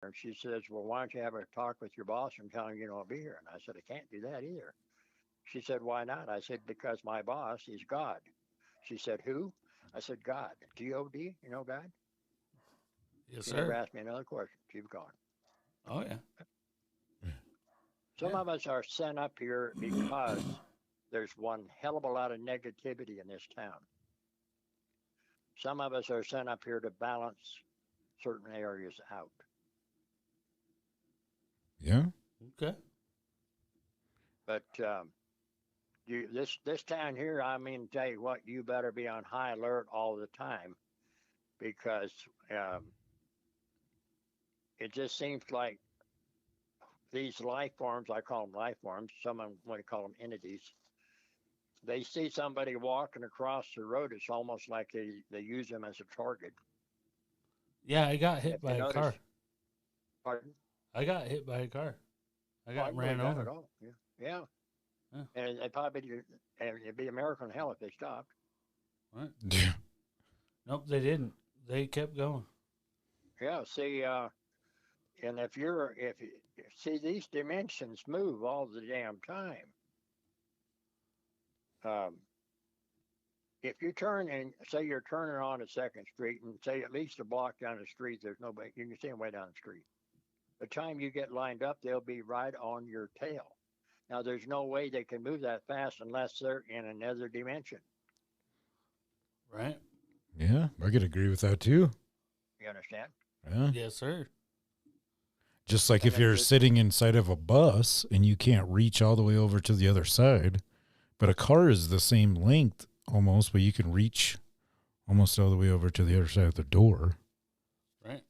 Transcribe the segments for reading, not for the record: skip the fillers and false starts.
And she says, well, why don't you have a talk with your boss and tell him you don't be here? And I said, I can't do that either. She said, why not? I said, because my boss is God. She said, who? I said, God. G-O-D, you know God? Yes, She never sir. asked me another question. She was gone. Oh, yeah. Some Yeah. of us are sent up here because there's one hell of a lot of negativity in this town. Some of us are sent up here to balance certain areas out. Yeah. Okay. But this town here, I mean, tell you what, you better be on high alert all the time because um, it just seems like these life forms, I call them life forms, some of them want to call them entities. They see somebody walking across the road, it's almost like they use them as a target. Yeah, I got hit If by you a notice, car. pardon? I got hit by a car. I Oh, got I believe ran that at over. all. Yeah, yeah. Yeah. And they probably and it'd be American hell if they stopped. What? Yeah. Nope, they didn't. They kept going. Yeah. See, and if you see these dimensions move all the damn time. Um, if you turn and say you're turning on a Second Street and say at least a block down the street, there's nobody. You can see them way down the street. The time you get lined up, they'll be right on your tail. Now, there's no way they can move that fast unless they're in another dimension. Right? Yeah. I could agree with that too. You understand? Yeah. Yes, sir. Just like And if you're sitting inside of a bus and you can't reach all the way over to the other side, but a car is the same length almost, but you can reach almost all the way over to the other side of the door. Right?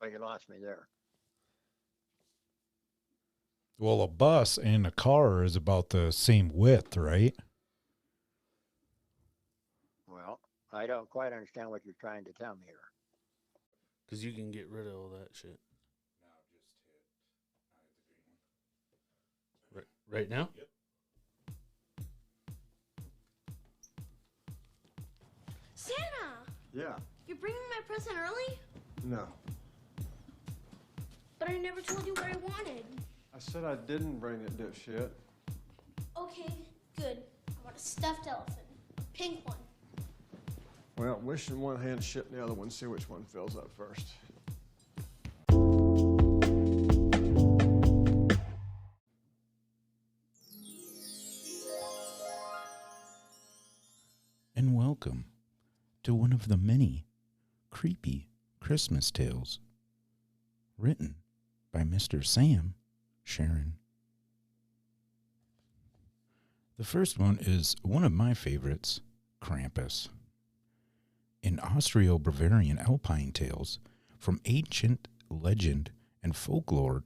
Well, you lost me there. Well, a bus and a car is about the same width, right? Well, I don't quite understand what you're trying to tell me here. Because you can get rid of all that shit. Right now? Yep. Santa! Yeah. You're bringing my present early? No. But I never told you what I wanted. I said I didn't bring it, dipshit. Okay, good. I want a stuffed elephant. Pink one. Well, wish in one hand, shit in the other one. See which one fills up first. And welcome to one of the many creepy Christmas tales written by Mr. Sam Sharon. The first one is one of my favorites, Krampus. In Austro-Bavarian Alpine tales, from ancient legend and folklore,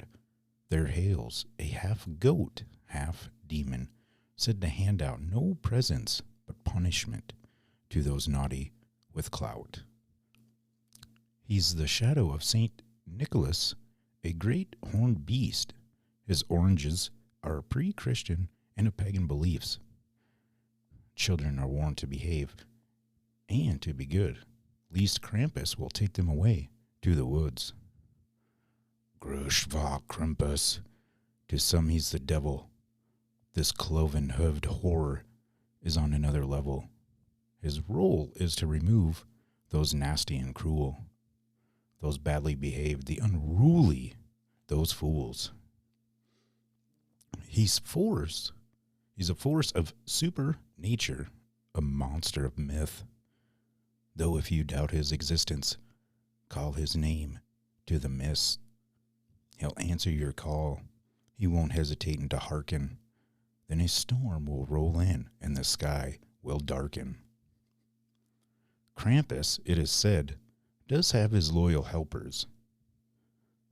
there hails a half-goat, half-demon, said to hand out no presents but punishment to those naughty with clout. He's the shadow of Saint Nicholas, a great horned beast. His oranges are pre-Christian and of pagan beliefs. Children are warned to behave and to be good, lest Krampus will take them away to the woods. Grush va Krampus. To some he's the devil. This cloven-hooved horror is on another level. His role is to remove those nasty and cruel, those badly behaved, the unruly, those fools. He's a force of super nature, a monster of myth. Though if you doubt his existence, call his name to the mist. He'll answer your call. He won't hesitate to hearken. Then a storm will roll in and the sky will darken. Krampus, it is said, does have his loyal helpers.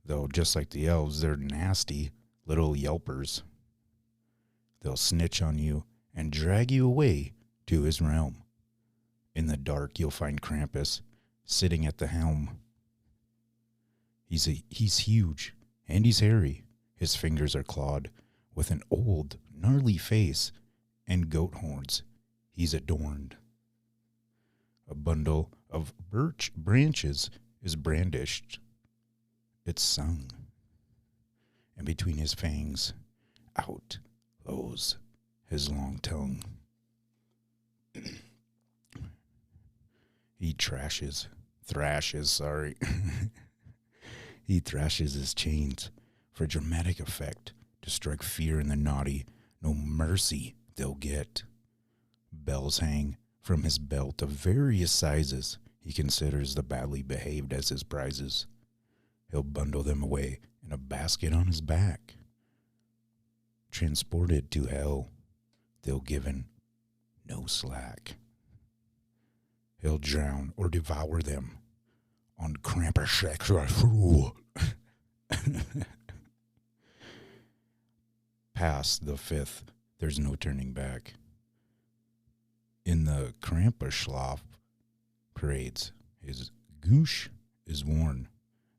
Though just like the elves, they're nasty little yelpers. They'll snitch on you and drag you away to his realm. In the dark, you'll find Krampus sitting at the helm. He's huge and he's hairy. His fingers are clawed with an old, gnarly face and goat horns. He's adorned. A bundle of birch branches is brandished, it's sung, and between his fangs, out flows his long tongue. He thrashes He thrashes his chains for dramatic effect to strike fear in the naughty. No mercy they'll get. Bells hang from his belt of various sizes. He considers the badly behaved as his prizes. He'll bundle them away in a basket on his back. Transported to hell, they'll given no slack. He'll drown or devour them on Krampus extra rule. Past the fifth, there's no turning back. In the Krampusschlaf parades, his goosh is worn.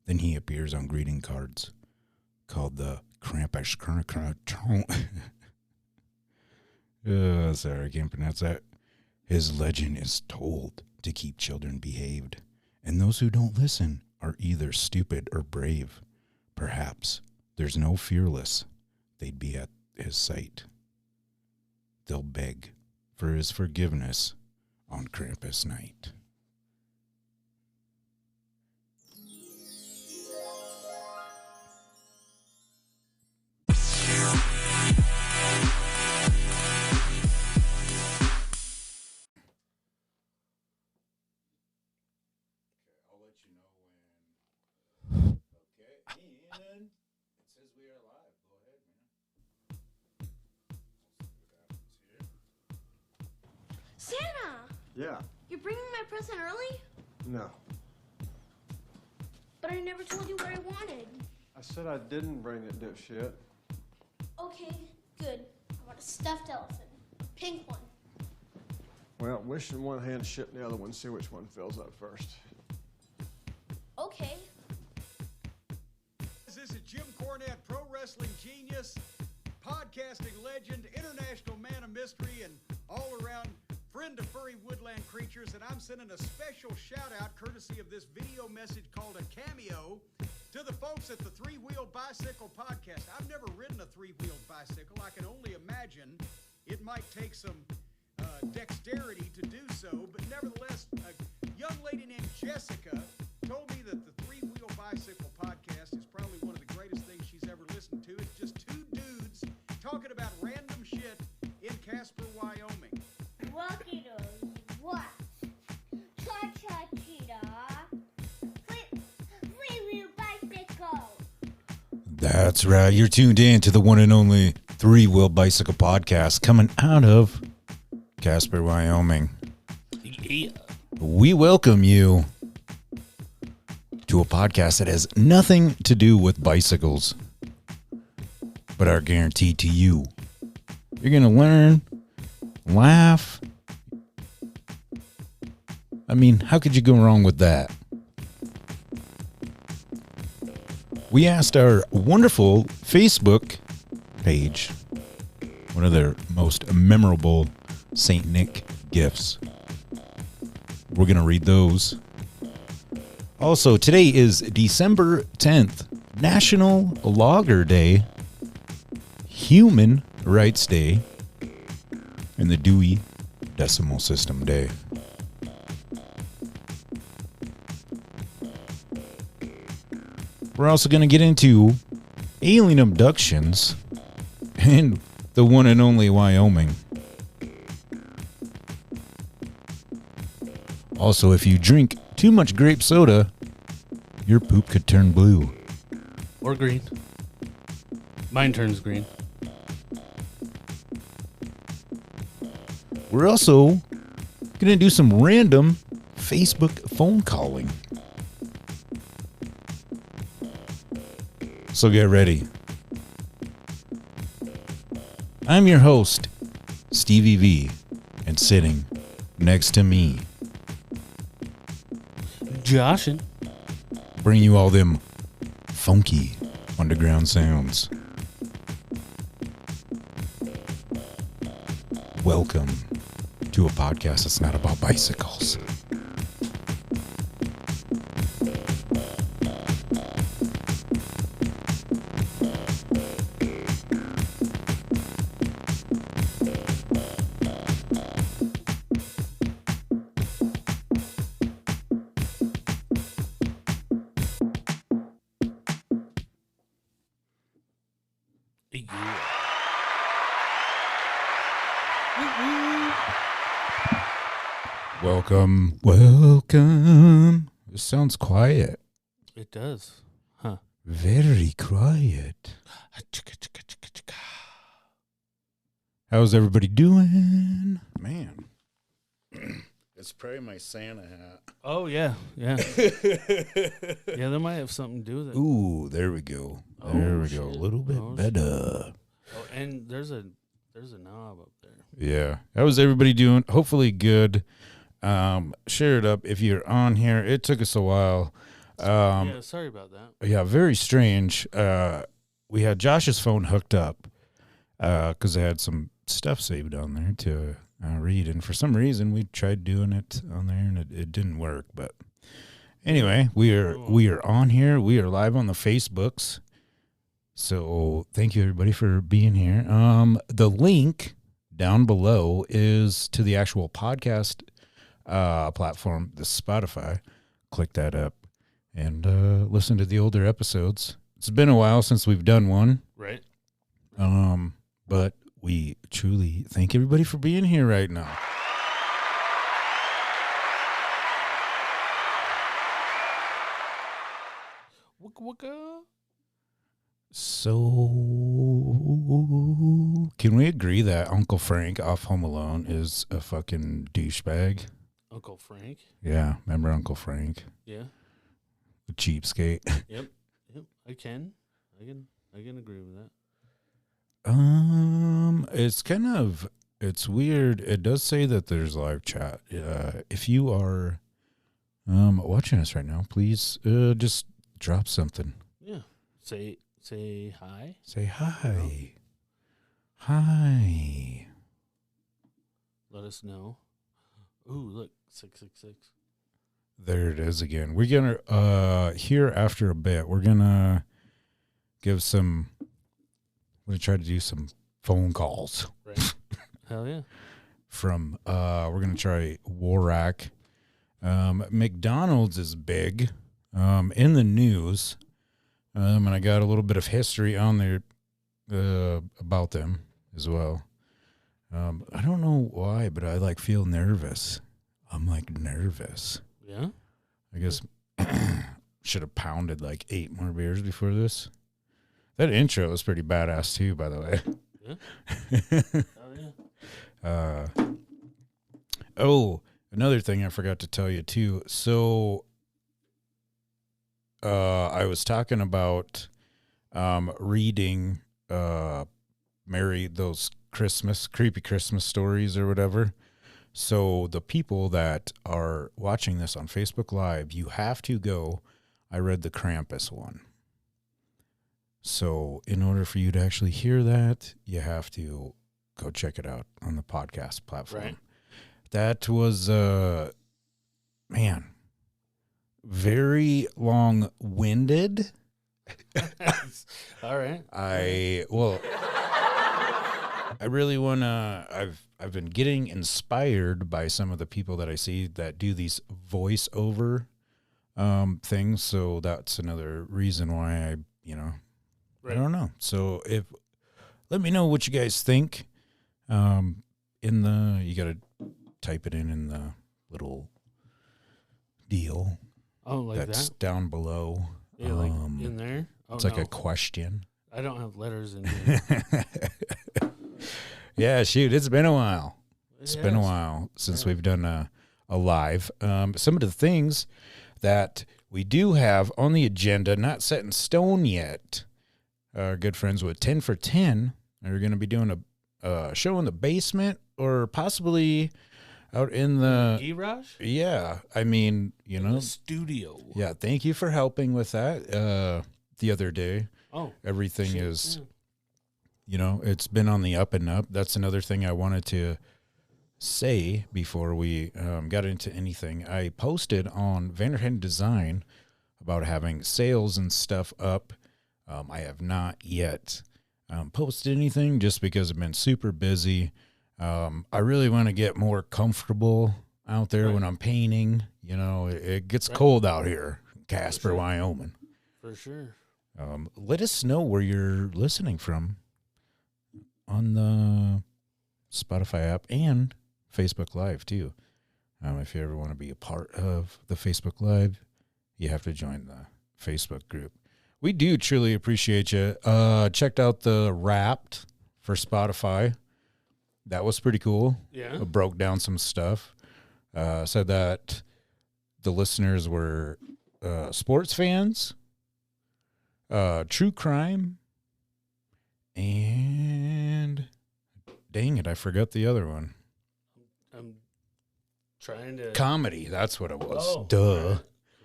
Then he appears on greeting cards called the Krampus. Sorry, I can't pronounce that. His legend is told to keep children behaved, and those who don't listen are either stupid or brave. Perhaps there's no fearless, they'd be at his sight. They'll beg for his forgiveness on Krampus night. And it says we are live. Go ahead, man. Santa, Yeah. you're bringing my present early? No. But I never told you what I wanted. I said I didn't bring it, dipshit. Okay, good. I want a stuffed elephant. A pink one. Well, wish in one hand, shit in the other one. See which one fills up first. Okay. This is Jim Cornette, pro wrestling genius, podcasting legend, international man of mystery, and all-around friend of furry woodland creatures. And I'm sending a special shout-out, courtesy of this video message called a cameo, to the folks at the Three-Wheeled Bicycle Podcast. I've never ridden a three-wheeled bicycle. I can only imagine it might take some dexterity to do so, but nevertheless, a young lady named Jessica told me that the Three-Wheel Bicycle Podcast is probably one of the greatest things she's ever listened to. It's just two dudes talking about random shit in Casper, Wyoming. Walkie-does. What? Cha-cha-cheetah. Three-wheel bicycle. That's right. You're tuned in to the one and only Three-Wheel Bicycle Podcast coming out of Casper, Wyoming. Yeah. We welcome you to a podcast that has nothing to do with bicycles, but are guaranteed to you. You're going to learn, laugh. I mean, how could you go wrong with that? We asked our wonderful Facebook page, one of their most memorable St. Nick gifts. We're going to read those. Also, today is December 10th, National Logger Day, Human Rights Day, and the Dewey Decimal System Day. We're also going to get into alien abductions and the one and only Wyoming. Also, if you drink too much grape soda, your poop could turn blue. Or green. Mine turns green. We're also going to do some random Facebook phone calling. So get ready. I'm your host, Stevie V, and sitting next to me, Joshin. bring you all them funky underground sounds. Welcome to a podcast that's not about bicycles. Yeah. Welcome, welcome. This sounds quiet. It does. Huh. Very quiet. How's everybody doing? Man. It's probably my Santa hat. Oh, yeah. Yeah. Yeah, that might have something to do with it. Ooh, there we go. There we go. A little bit better. Oh, and there's a knob up there. Yeah. How's everybody doing? Hopefully good. Share it up if you're on here. It took us a while. Yeah, sorry about that. Yeah, very strange. We had Josh's phone hooked up because I had some stuff saved on there to read, and for some reason we tried doing it on there and it didn't work. But anyway, we are on here. We are live on the Facebooks. So thank you everybody for being here. The link down below is to the actual podcast platform, the Spotify. Click that up and listen to the older episodes. It's been a while since we've done one. Right. But we truly thank everybody for being here right now. Waka waka. So, can we agree that Uncle Frank off Home Alone is a fucking douchebag? Uncle Frank. Yeah, remember Uncle Frank? Yeah. The cheapskate. Yep. I can agree with that. It's weird. It does say that there's live chat. If you are watching us right now, please just drop something. Yeah. Say hi. Say hi. Hi. Let us know. Ooh, look, 666. There it is again. We're gonna here after a bit. We're gonna I'm gonna try to do some phone calls. Right. Hell yeah. From we're gonna try Warak. McDonald's is big in the news. And I got a little bit of history on there about them as well. I don't know why, but I feel nervous. I'm nervous. Yeah. I guess should have pounded 8 more beers before this. That intro was pretty badass too, by the way. Yeah. Oh, another thing I forgot to tell you too. So I was talking about reading those creepy Christmas stories or whatever. So the people that are watching this on Facebook Live, you have to go. I read the Krampus one. So in order for you to actually hear that, you have to go check it out on the podcast platform. Right. That was, very long-winded. All right. I really want to, I've been getting inspired by some of the people that I see that do these voiceover things. So that's another reason why I don't know. So let me know what you guys think. You got to type it in the little deal. Oh, like that's that? down below. Yeah, in there? Oh, it's like a question. I don't have letters in here. Yeah, shoot, it's been a while. It's been a while since we've done a live. Some of the things that we do have on the agenda, not set in stone yet. Our good friends with 10 for 10 are going to be doing a show in the basement or possibly out in the garage. Yeah, I mean, the studio. Yeah, thank you for helping with that the other day. Oh, everything is, it's been on the up and up. That's another thing I wanted to say before we got into anything. I posted on Vanderheiden Design about having sales and stuff up. I have not yet posted anything just because I've been super busy. I really want to get more comfortable out there when I'm painting. It gets cold out here in Casper, Wyoming. For sure. Let us know where you're listening from. on the Spotify app and Facebook Live, too. If you ever want to be a part of the Facebook Live, you have to join the Facebook group. We do truly appreciate you. Checked out the Wrapped for Spotify. That was pretty cool. Yeah. It broke down some stuff. Said that the listeners were sports fans, true crime, and dang it, I forgot the other one. I'm trying to Comedy. That's what it was. Oh, Duh. right.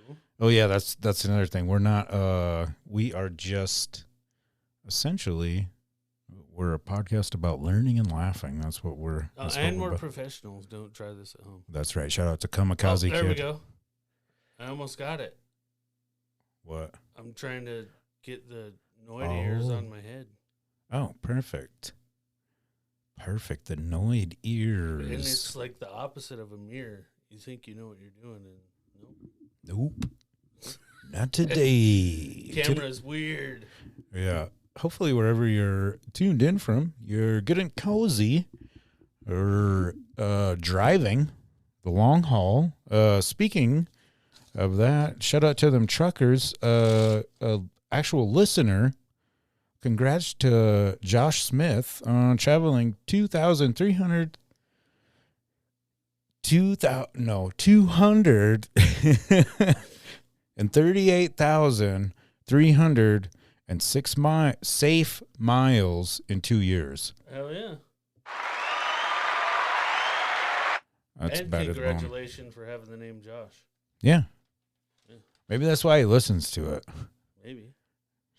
Cool. Oh yeah, that's another thing. We're not. We are just essentially. We're a podcast about learning and laughing. That's what we're. That's what and we're about. professionals. Don't try this at home. That's right. Shout out to Kamikaze There Kid. we go. I almost got it. What? I'm trying to get the Noid ears Oh. on my head. Oh, perfect. Perfect. The Noid ears. And it's like the opposite of a mirror. You think you know what you're doing, and nope. Nope. Not today. Camera's weird. Yeah. Hopefully, wherever you're tuned in from, you're good and cozy or driving the long haul. Speaking of that, shout out to them truckers. Actual listener. Congrats to Josh Smith on traveling 238,306 safe miles in 2 years. Hell yeah. That's and about as long. congratulations for having the name Josh. Yeah. Yeah. Maybe that's why he listens to it. Maybe.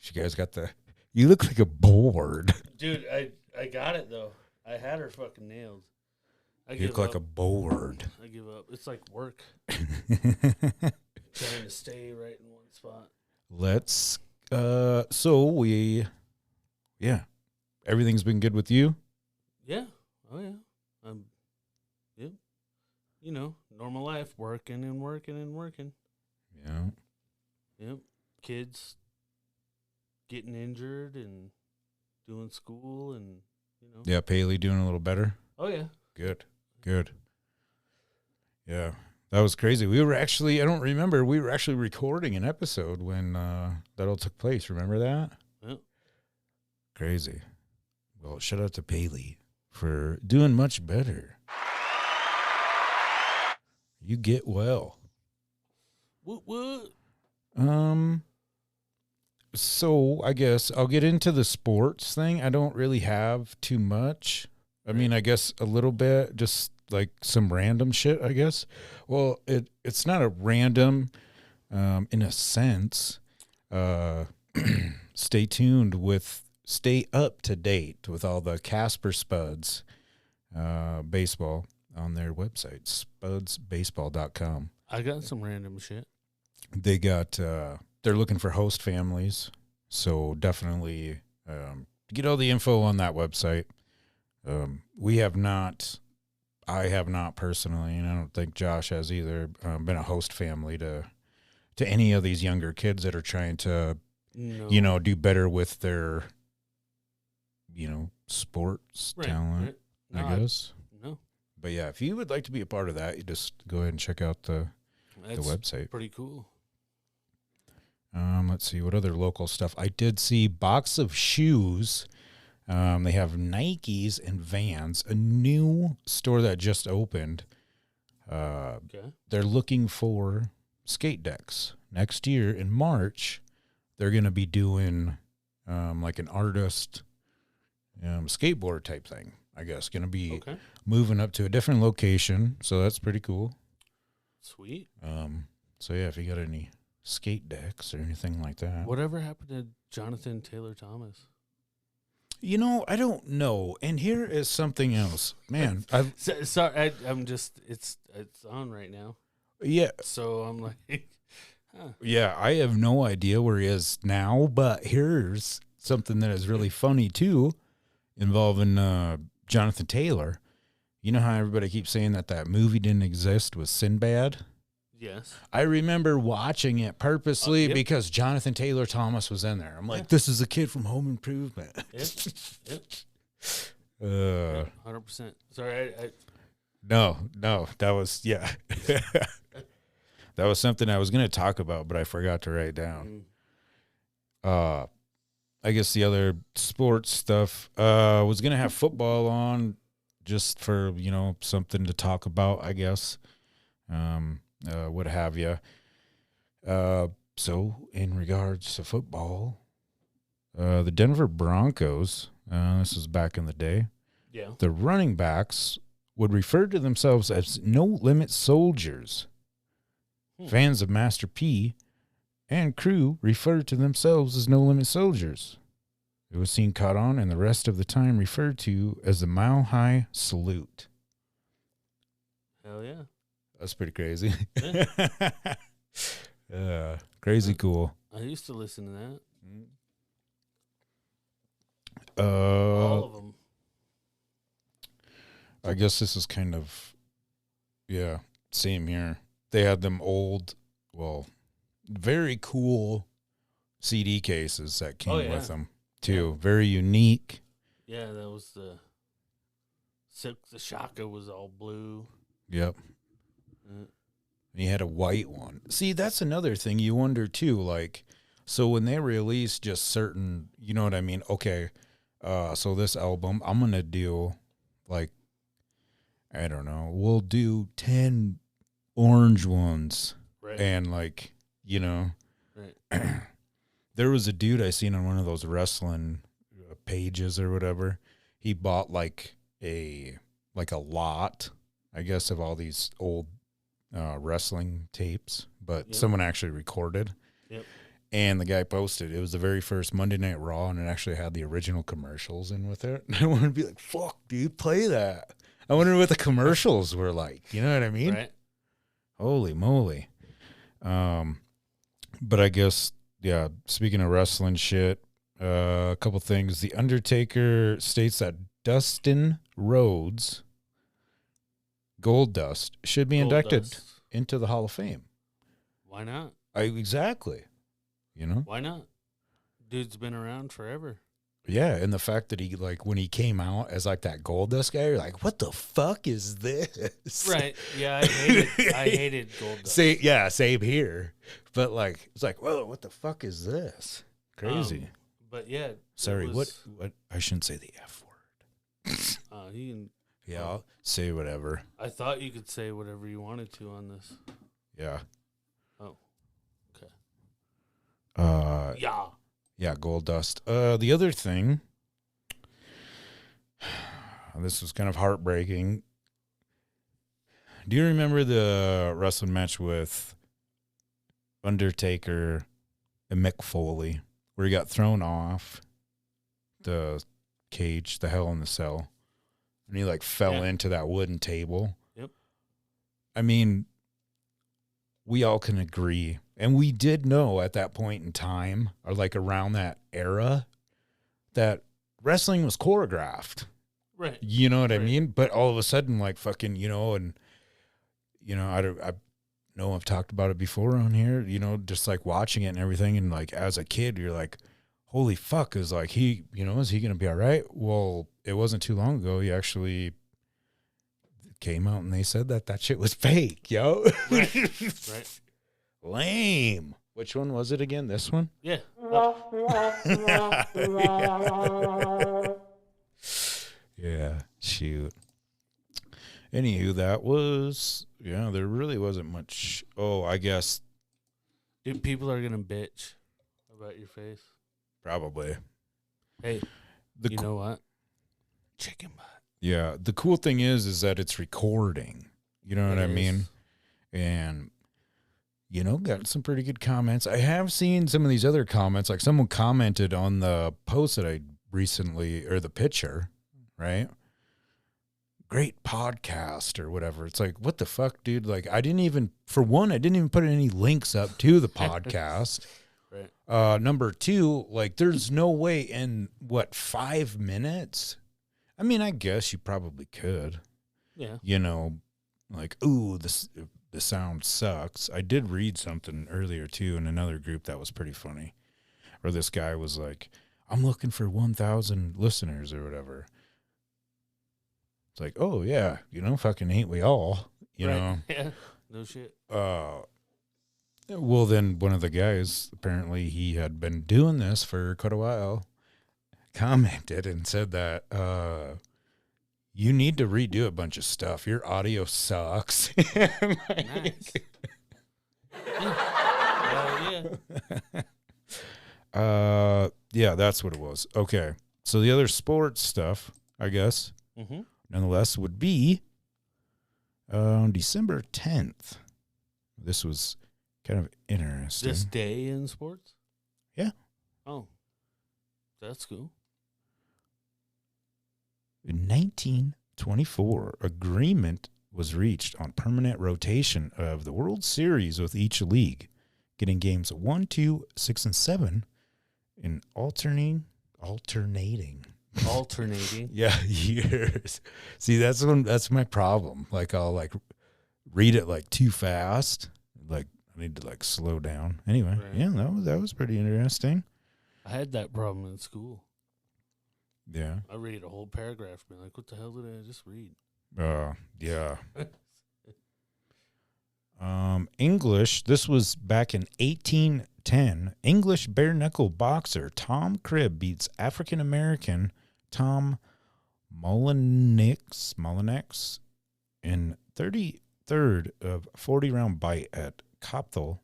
You guys got the... You look like a board. Dude, I got it, though. I had her fucking nailed. You look like a board. I give up. It's like work. Trying to stay right in one spot. Let's... Yeah. Everything's been good with you? Yeah. Oh, yeah. Yeah. You know, normal life. Working and working and working. Yeah. Yep. Kids getting injured and doing school and, you know. Yeah, Paley doing a little better? Oh, yeah. Good. Yeah, that was crazy. We were actually, I don't remember, we were actually recording an episode when that all took place. Remember that? Yep. Crazy. Well, shout out to Paley for doing much better. You get well. What? So I guess I'll get into the sports thing. I don't really have too much. I mean, I guess a little bit, just like some random shit, I guess. Well, it's not a random, in a sense. Stay up to date with all the Casper Spuds baseball on their website, spudsbaseball.com. I got some random shit. They got, they're looking for host families. So definitely get all the info on that website. I have not personally, and I don't think Josh has either, been a host family to any of these younger kids that are trying to, No. do better with their, sports Right, talent, right. No, I guess. No. But yeah, if you would like to be a part of that, you just go ahead and check out the That's website. pretty cool. Let's see what other local stuff. I did see Box of Shoes. They have Nikes and Vans, a new store that just opened. Okay. They're looking for skate decks. Next year in March, they're going to be doing like an artist skateboard type thing, I guess. Going to be Okay. moving up to a different location, so that's pretty cool. Sweet. So yeah, if you got any skate decks or anything like that. Whatever happened to Jonathan Taylor Thomas? I don't know. And here is something else. Man, Sorry, I'm just, it's on right now. yeah. So I'm like, Yeah, I have no idea where he is now, but here's something that is really funny too, involving Jonathan Taylor. You know how everybody keeps saying that movie didn't exist with Sinbad? yes. I remember watching it purposely Yep. because Jonathan Taylor Thomas was in there. I'm like, this is a kid from Home Improvement. Yep. Yep. 100%. Sorry, No, that was that was something I was going to talk about, but I forgot to write down. I guess the other sports stuff, was going to have football on just for, something to talk about, I guess. What have you. So in regards to football, the Denver Broncos, this was back in the day. Yeah. The running backs would refer to themselves as no-limit soldiers. Fans of Master P and crew referred to themselves as no-limit soldiers. It was seen caught on and the rest of the time referred to as the Mile High Salute. Hell yeah. That's pretty crazy. Yeah. Crazy cool. I used to listen to that. Uh, All of them. I guess this is kind of, same here. They had them old, very cool CD cases that came with them, too. Yeah. Very unique. Yeah, that was the Shaka was all blue. Yep. He had a white one. See, that's another thing you wonder, too. Like, so when they release just certain, you know what I mean? Okay, so this album, I'm going to do, like, I don't know, we'll do 10 orange ones. Right. And, like, Right. There was a dude I seen on one of those wrestling pages or whatever. He bought, like a lot, I guess, of all these old wrestling tapes, but someone actually recorded. Yep. And the guy posted, it was the very first Monday Night Raw, and it actually had the original commercials in with it. And I want to be like, fuck, dude, play that. I wonder what the commercials were like. You know what I mean? Right. Holy moly. But I guess, speaking of wrestling shit, a couple things. The Undertaker states that Dustin Rhodes, Gold Dust, should be inducted into the Hall of Fame. Why not? Exactly. Why not? Dude's been around forever. Yeah, and the fact that he, like, when he came out as, like, that Gold Dust guy, you're like, what the fuck is this? Right. Yeah, I hated Gold Dust. Same here. But, like, it's like, whoa, what the fuck is this? Crazy. But, yeah. Sorry, what? I shouldn't say the F word. Yeah, I'll say whatever. I thought you could say whatever you wanted to on this. Yeah. Oh, okay. Yeah. Yeah, Gold Dust. The other thing, this was kind of heartbreaking. Do you remember the wrestling match with Undertaker and Mick Foley, where he got thrown off the cage, the Hell in the Cell, and he, like, fell into that wooden table? Yep. I mean, we all can agree, and we did know at that point in time, or like around that era, that wrestling was choreographed. Right. You know what I mean? But all of a sudden, like, fucking, and, I know I've talked about it before on here, just, like, watching it and everything, and, like, as a kid, you're like, holy fuck, is, like, he, is he going to be all right? Well, it wasn't too long ago, he actually came out and they said that shit was fake, yo. Right. Lame. Which one was it again? This one? Yeah. Yeah, shoot. Anywho, that was, there really wasn't much. Oh, I guess. Dude, people are going to bitch about your face. Probably. Hey, you know what? Chicken butt. Yeah, the cool thing is that it's recording. You know what I mean? And, got some pretty good comments. I have seen some of these other comments. Like, someone commented on the post that I recently, or the picture, right? Great podcast or whatever. It's like, what the fuck, dude? Like, I didn't even put any links up to the podcast. Right. Number two, like, there's no way in, 5 minutes? I mean, I guess you probably could. Yeah. Like, ooh, the sound sucks. I did read something earlier, too, in another group that was pretty funny, where this guy was like, I'm looking for 1,000 listeners or whatever. It's like, oh yeah, fucking ain't we all, Right. Yeah. No shit. Well, then one of the guys, apparently he had been doing this for quite a while, commented and said that you need to redo a bunch of stuff. Your audio sucks. Nice. Yeah. Yeah, that's what it was. Okay. So the other sports stuff, I guess, nonetheless, would be on December 10th. This was kind of interesting. This day in sports? Yeah. Oh, that's cool. In 1924, agreement was reached on permanent rotation of the World Series with each league, getting games 1, 2, 6, and 7 in alternating. Yeah, years. See, that's my problem. Like I'll read it too fast. I need to slow down. Anyway, Right. Yeah, that was pretty interesting. I had that problem in school. Yeah. I read a whole paragraph and be like, what the hell did I just read? Yeah. English, this was back in 1810. English bare-knuckle boxer Tom Cribb beats African-American Tom Mullenix in 33rd of 40-round bite at Copthall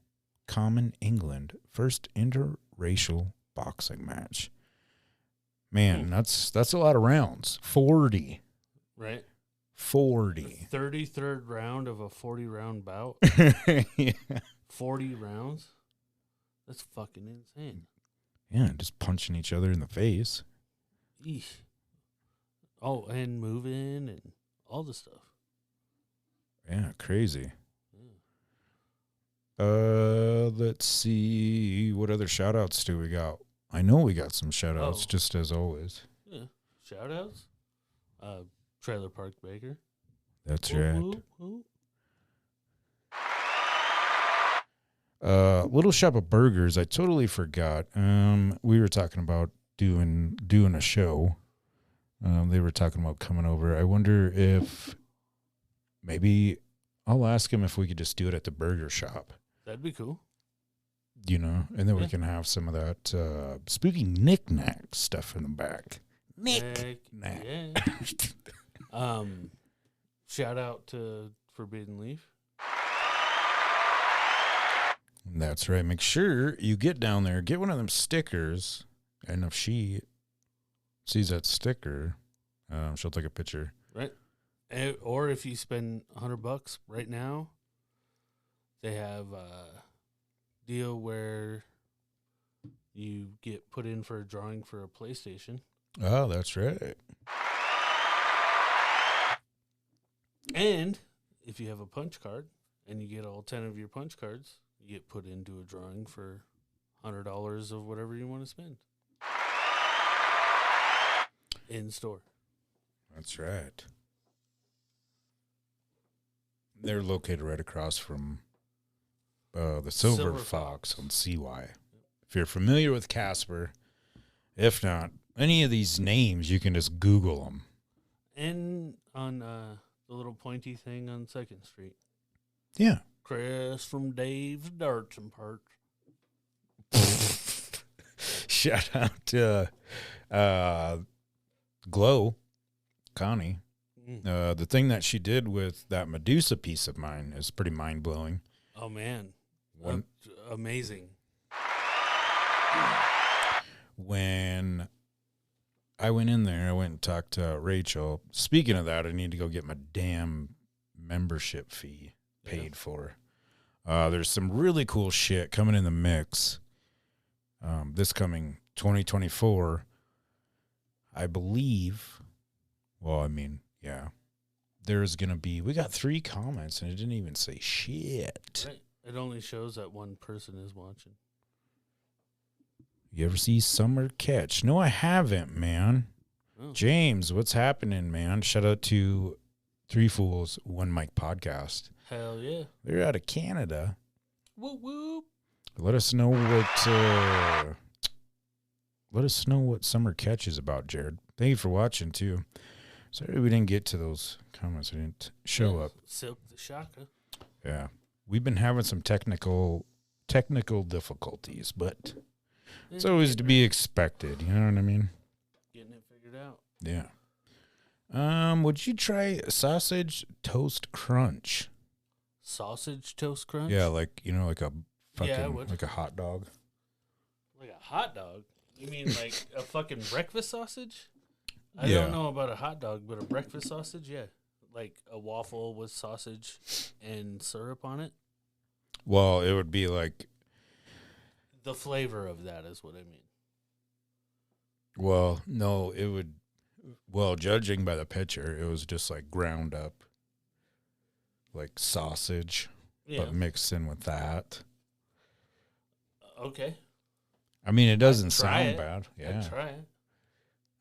Common, England. First interracial boxing match. Man, that's a lot of rounds. 40. Right? 40. 33rd round of a 40-round bout. Yeah. 40 rounds? That's fucking insane. Yeah, just punching each other in the face. Eesh. Oh, and moving and all the stuff. Yeah, crazy. Yeah. Let's see. What other shout-outs do we got? I know we got some shout-outs, just as always. Yeah. Shout-outs? Trailer Park Baker. That's Whoop, right. whoop, whoop. Little Shop of Burgers. I totally forgot. We were talking about doing a show. They were talking about coming over. I wonder if maybe I'll ask him if we could just do it at the burger shop. That'd be cool. And then we Yeah. can have some of that spooky knick-knack stuff in the back. Heck, Knick-knack. yeah. Shout out to Forbidden Leaf. That's right. Make sure you get down there, get one of them stickers, and if she sees that sticker, she'll take a picture. Right. Or if you spend $100 right now, they have a deal where you get put in for a drawing for a PlayStation. Oh, that's right. And if you have a punch card and you get all 10 of your punch cards, you get put into a drawing for $100 of whatever you want to spend. In store. That's right. They're located right across from the Silver Fox on CY. If you're familiar with Casper, if not, any of these names, you can just Google them. And on the little pointy thing on 2nd Street. Yeah. Chris from Dave's Darts and Parts. Shout out to Glow, Connie. The thing that she did with that Medusa piece of mine is pretty mind-blowing. Oh, man. One- Amazing. When I went in there, I went and talked to Rachel. Speaking of that, I need to go get my damn membership fee paid for. There's some really cool shit coming in the mix. This coming 2024, I believe. Well, I mean, yeah. There's going to be, we got 3 comments and it didn't even say shit. Right. It only shows that one person is watching. You ever see Summer Catch? No, I haven't, man. Oh. James, what's happening, man? Shout out to 3 Fools, 1 Mic podcast. Hell yeah. They're out of Canada. Whoop whoop. Let us know what Summer Catch is about, Jared. Thank you for watching too. Sorry we didn't get to those comments. We didn't show up. Silk the Shaka. Yeah. We've been having some technical difficulties, but it's always to be expected. You know what I mean? Getting it figured out. Yeah. Would you try sausage toast crunch? Sausage toast crunch? Yeah, like like a fucking Yeah, I would. like a hot dog. Like a hot dog? You mean like a fucking breakfast sausage? I Yeah. don't know about a hot dog, but a breakfast sausage, yeah. Like a waffle with sausage and syrup on it. Well, it would be like, The flavor of that is what I mean. well, no, it would, well, judging by the picture, it was just like ground up, like sausage, Yeah. but mixed in with that. Okay. I mean, it doesn't Try sound it. bad. Yeah. I'd try it.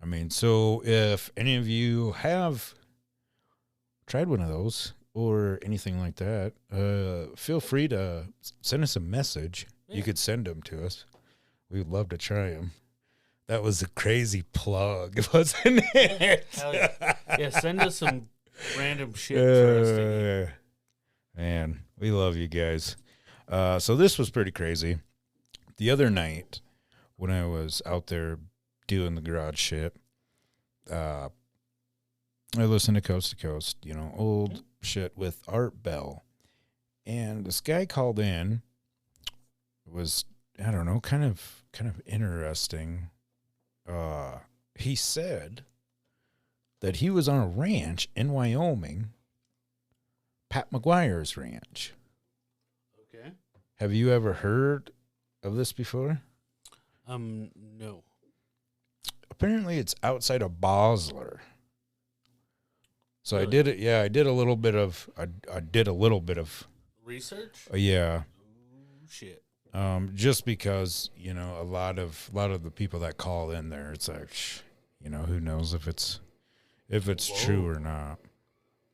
I mean, so if any of you have tried one of those or anything like that, feel free to send us a message. Yeah. You could send them to us. We'd love to try them. That was a crazy plug, wasn't it? Hell yeah. Yeah, send us some random shit for us to eat. Man, we love you guys. So this was pretty crazy. The other night, when I was out there doing the garage shit, I listened to Coast to Coast, old shit with Art Bell. And this guy called in. It was, I don't know, kind of interesting. He said that he was on a ranch in Wyoming, Pat McGuire's ranch. Okay. Have you ever heard of this before? No. Apparently it's outside of Bosler. So Really? I did it. Yeah, I did a little bit of, Research? yeah. Ooh, shit. Just because, a lot of the people that call in there, it's like, who knows if it's true or not.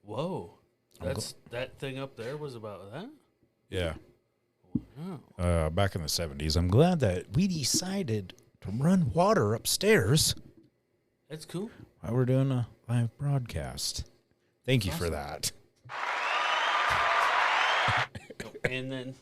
Whoa. That thing up there was about that? Yeah. Wow. Back in the 70s. I'm glad that we decided to run water upstairs That's cool. while we're doing a live broadcast. Thank you for that. And then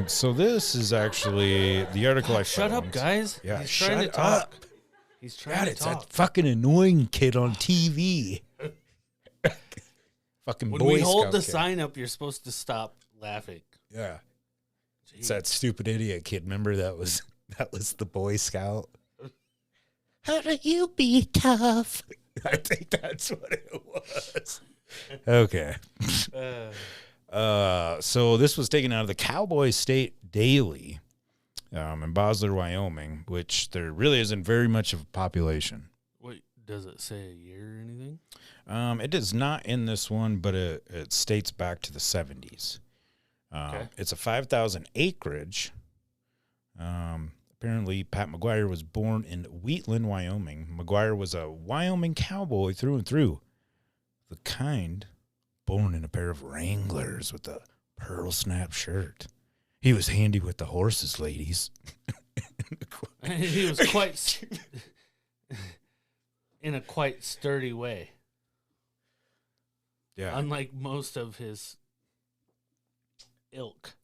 So this is actually the article I shut found. up, guys. Yeah, He's trying to shut talk. up. He's trying God, to it's talk. that fucking annoying kid on TV. Fucking When Boy we hold Scout the kid. sign up, you're supposed to stop laughing. Yeah. It's Jeez. that stupid idiot kid. Remember that was the Boy Scout? How do you be tough? I think that's what it was. Okay. So this was taken out of the Cowboy State Daily in Bosler, Wyoming, which there really isn't very much of a population. Wait, does it say a year or anything? It is not in this one, but it states back to the 70s. Okay. It's a 5,000 acreage. Apparently, Pat McGuire was born in Wheatland, Wyoming. McGuire was a Wyoming cowboy through and through. The kind born in a pair of Wranglers with a pearl snap shirt. He was handy with the horses, ladies. He was quite in a quite sturdy way. Yeah. Unlike most of his ilk.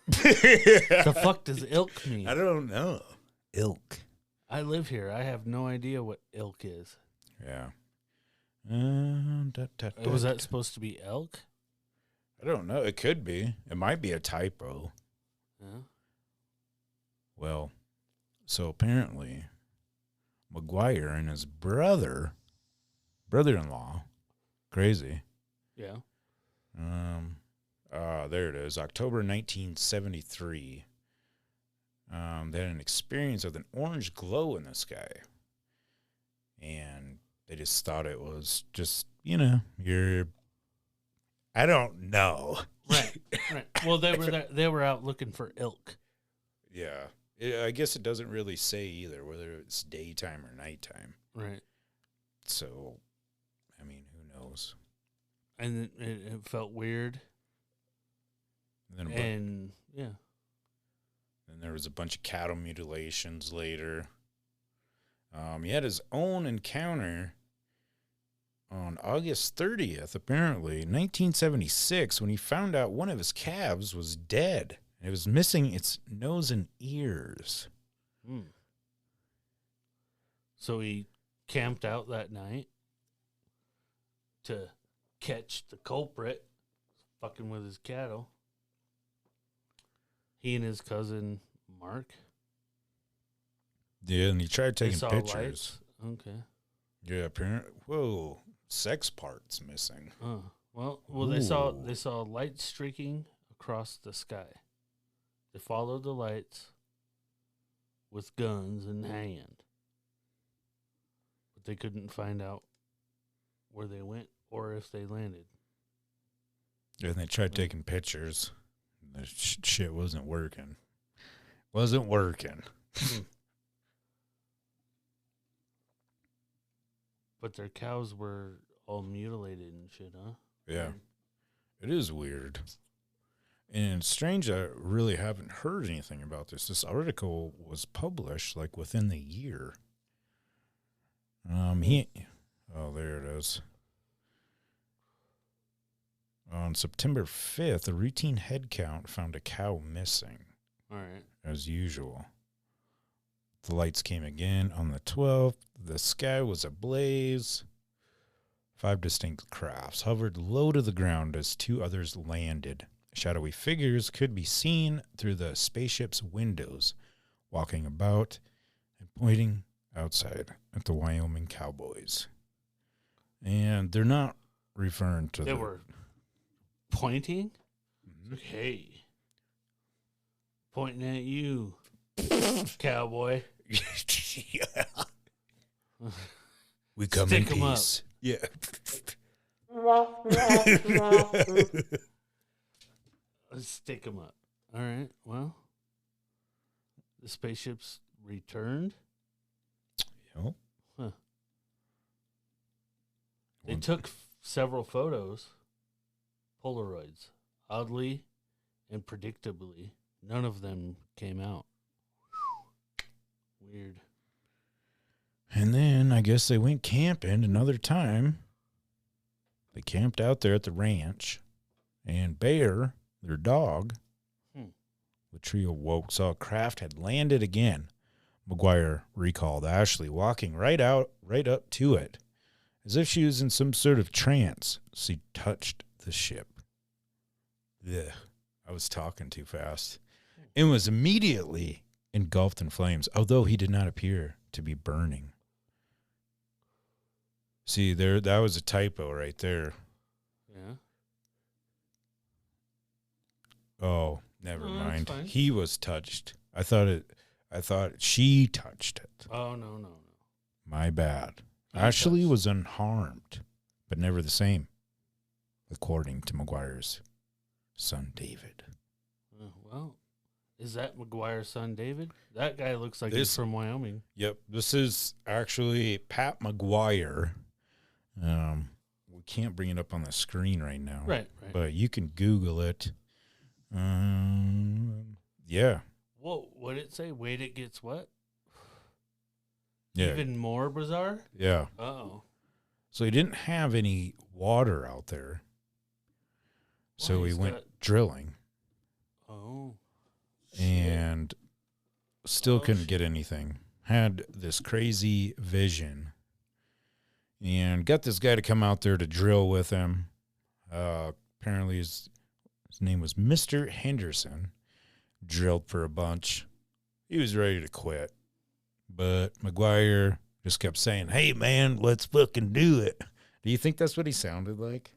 The fuck does ilk mean? I don't know. Ilk. I live here. I have no idea what ilk is. Yeah. Was that supposed to be elk? I don't know. It could be. It might be a typo. Yeah. Well, so apparently, McGuire and his brother-in-law, crazy. Yeah. There it is, October 1973. They had an experience with an orange glow in the sky. And they just thought it was just, I don't know. Right. Right. Well, they were out looking for ilk. Yeah. I guess it doesn't really say either whether it's daytime or nighttime. Right. So, I mean, who knows? And it felt weird. And then, And yeah. and there was a bunch of cattle mutilations later. He had his own encounter on August 30th, apparently, 1976, when he found out one of his calves was dead. It was missing its nose and ears. So he camped out that night to catch the culprit fucking with his cattle. He and his cousin Mark. Yeah, and he tried They taking saw pictures. lights. Okay. Yeah, apparently. Whoa, sex parts missing. Well, they saw lights streaking across the sky. They followed the lights with guns in hand, but they couldn't find out where they went or if they landed. Yeah, and they tried taking pictures. The shit wasn't working. Wasn't working. But their cows were all mutilated and shit, huh? Yeah. It is weird. And it's strange, I really haven't heard anything about this. This article was published like within the year. Oh, there it is. On September 5th, a routine head count found a cow missing. All right. As usual. The lights came again on the 12th. The sky was ablaze. 5 distinct crafts hovered low to the ground as 2 others landed. Shadowy figures could be seen through the spaceship's windows, walking about and pointing outside at the Wyoming Cowboys. And they're not referring to They were pointing? Like, hey. Pointing at you, cowboy. Yeah. We come Stick in 'em up. peace. Yeah. Let's stick them up. All right. Well, the spaceships returned. Yep. Huh. They took several photos, Polaroids. Oddly and predictably, none of them came out. Weird. And then I guess they went camping another time. They camped out there at the ranch. And Bear, their dog, the trio woke, saw a craft had landed again. McGuire recalled Ashley walking right up to it, as if she was in some sort of trance. She touched the ship. Ugh, I was talking too fast. It was immediately engulfed in flames, although he did not appear to be burning. See, that was a typo right there. Yeah. Oh, never No, mind. that's fine. He was touched. I thought she touched it. Oh, no. My bad. Not Ashley touched. was unharmed, but never the same, according to McGuire's son, David. Well, is that McGuire's son, David? That guy looks like This- he's from Wyoming. Yep, this is actually Pat McGuire. We can't bring it up on the screen right now. Right. But you can Google it. Yeah. Whoa, what did it say? Wait, it gets what? Yeah. Even more bizarre? Yeah. Uh-oh. So he didn't have any water out there. So Why he is went that? drilling Oh. and still Oh, couldn't shit. get anything. Had this crazy vision and got this guy to come out there to drill with him. Apparently his name was Mr. Henderson. Drilled for a bunch. He was ready to quit. But McGuire just kept saying, hey, man, let's fucking do it. Do you think that's what he sounded like?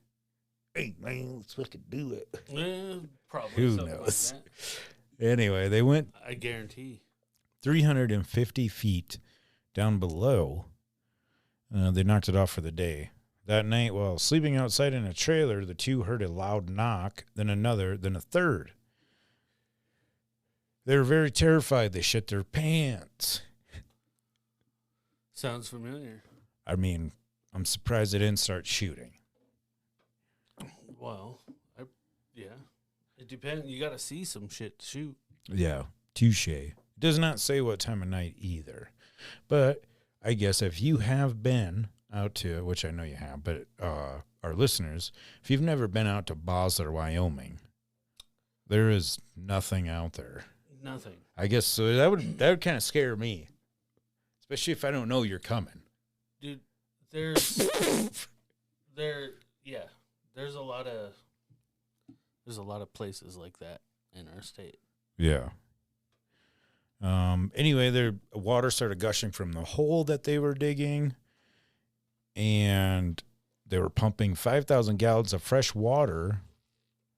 Hey, man, let's fucking do it. Probably. Who something knows? Like that. Anyway, they went I guarantee. 350 feet down below. They knocked it off for the day. That night, while sleeping outside in a trailer, the two heard a loud knock, then another, then a third. They were very terrified. They shit their pants. Sounds familiar. I mean, I'm surprised they didn't start shooting. Well, yeah. It depends. You got to see some shit to shoot. Yeah, touche. It does not say what time of night either. But I guess if you have been out to, which I know you have, but our listeners, if you've never been out to Bosler, Wyoming, there is nothing out there. Nothing. I guess so. That would kind of scare me, especially if I don't know you're coming. Dude, there's a lot of places like that in our state. Yeah. Anyway, their water started gushing from the hole that they were digging, and they were pumping 5,000 gallons of fresh water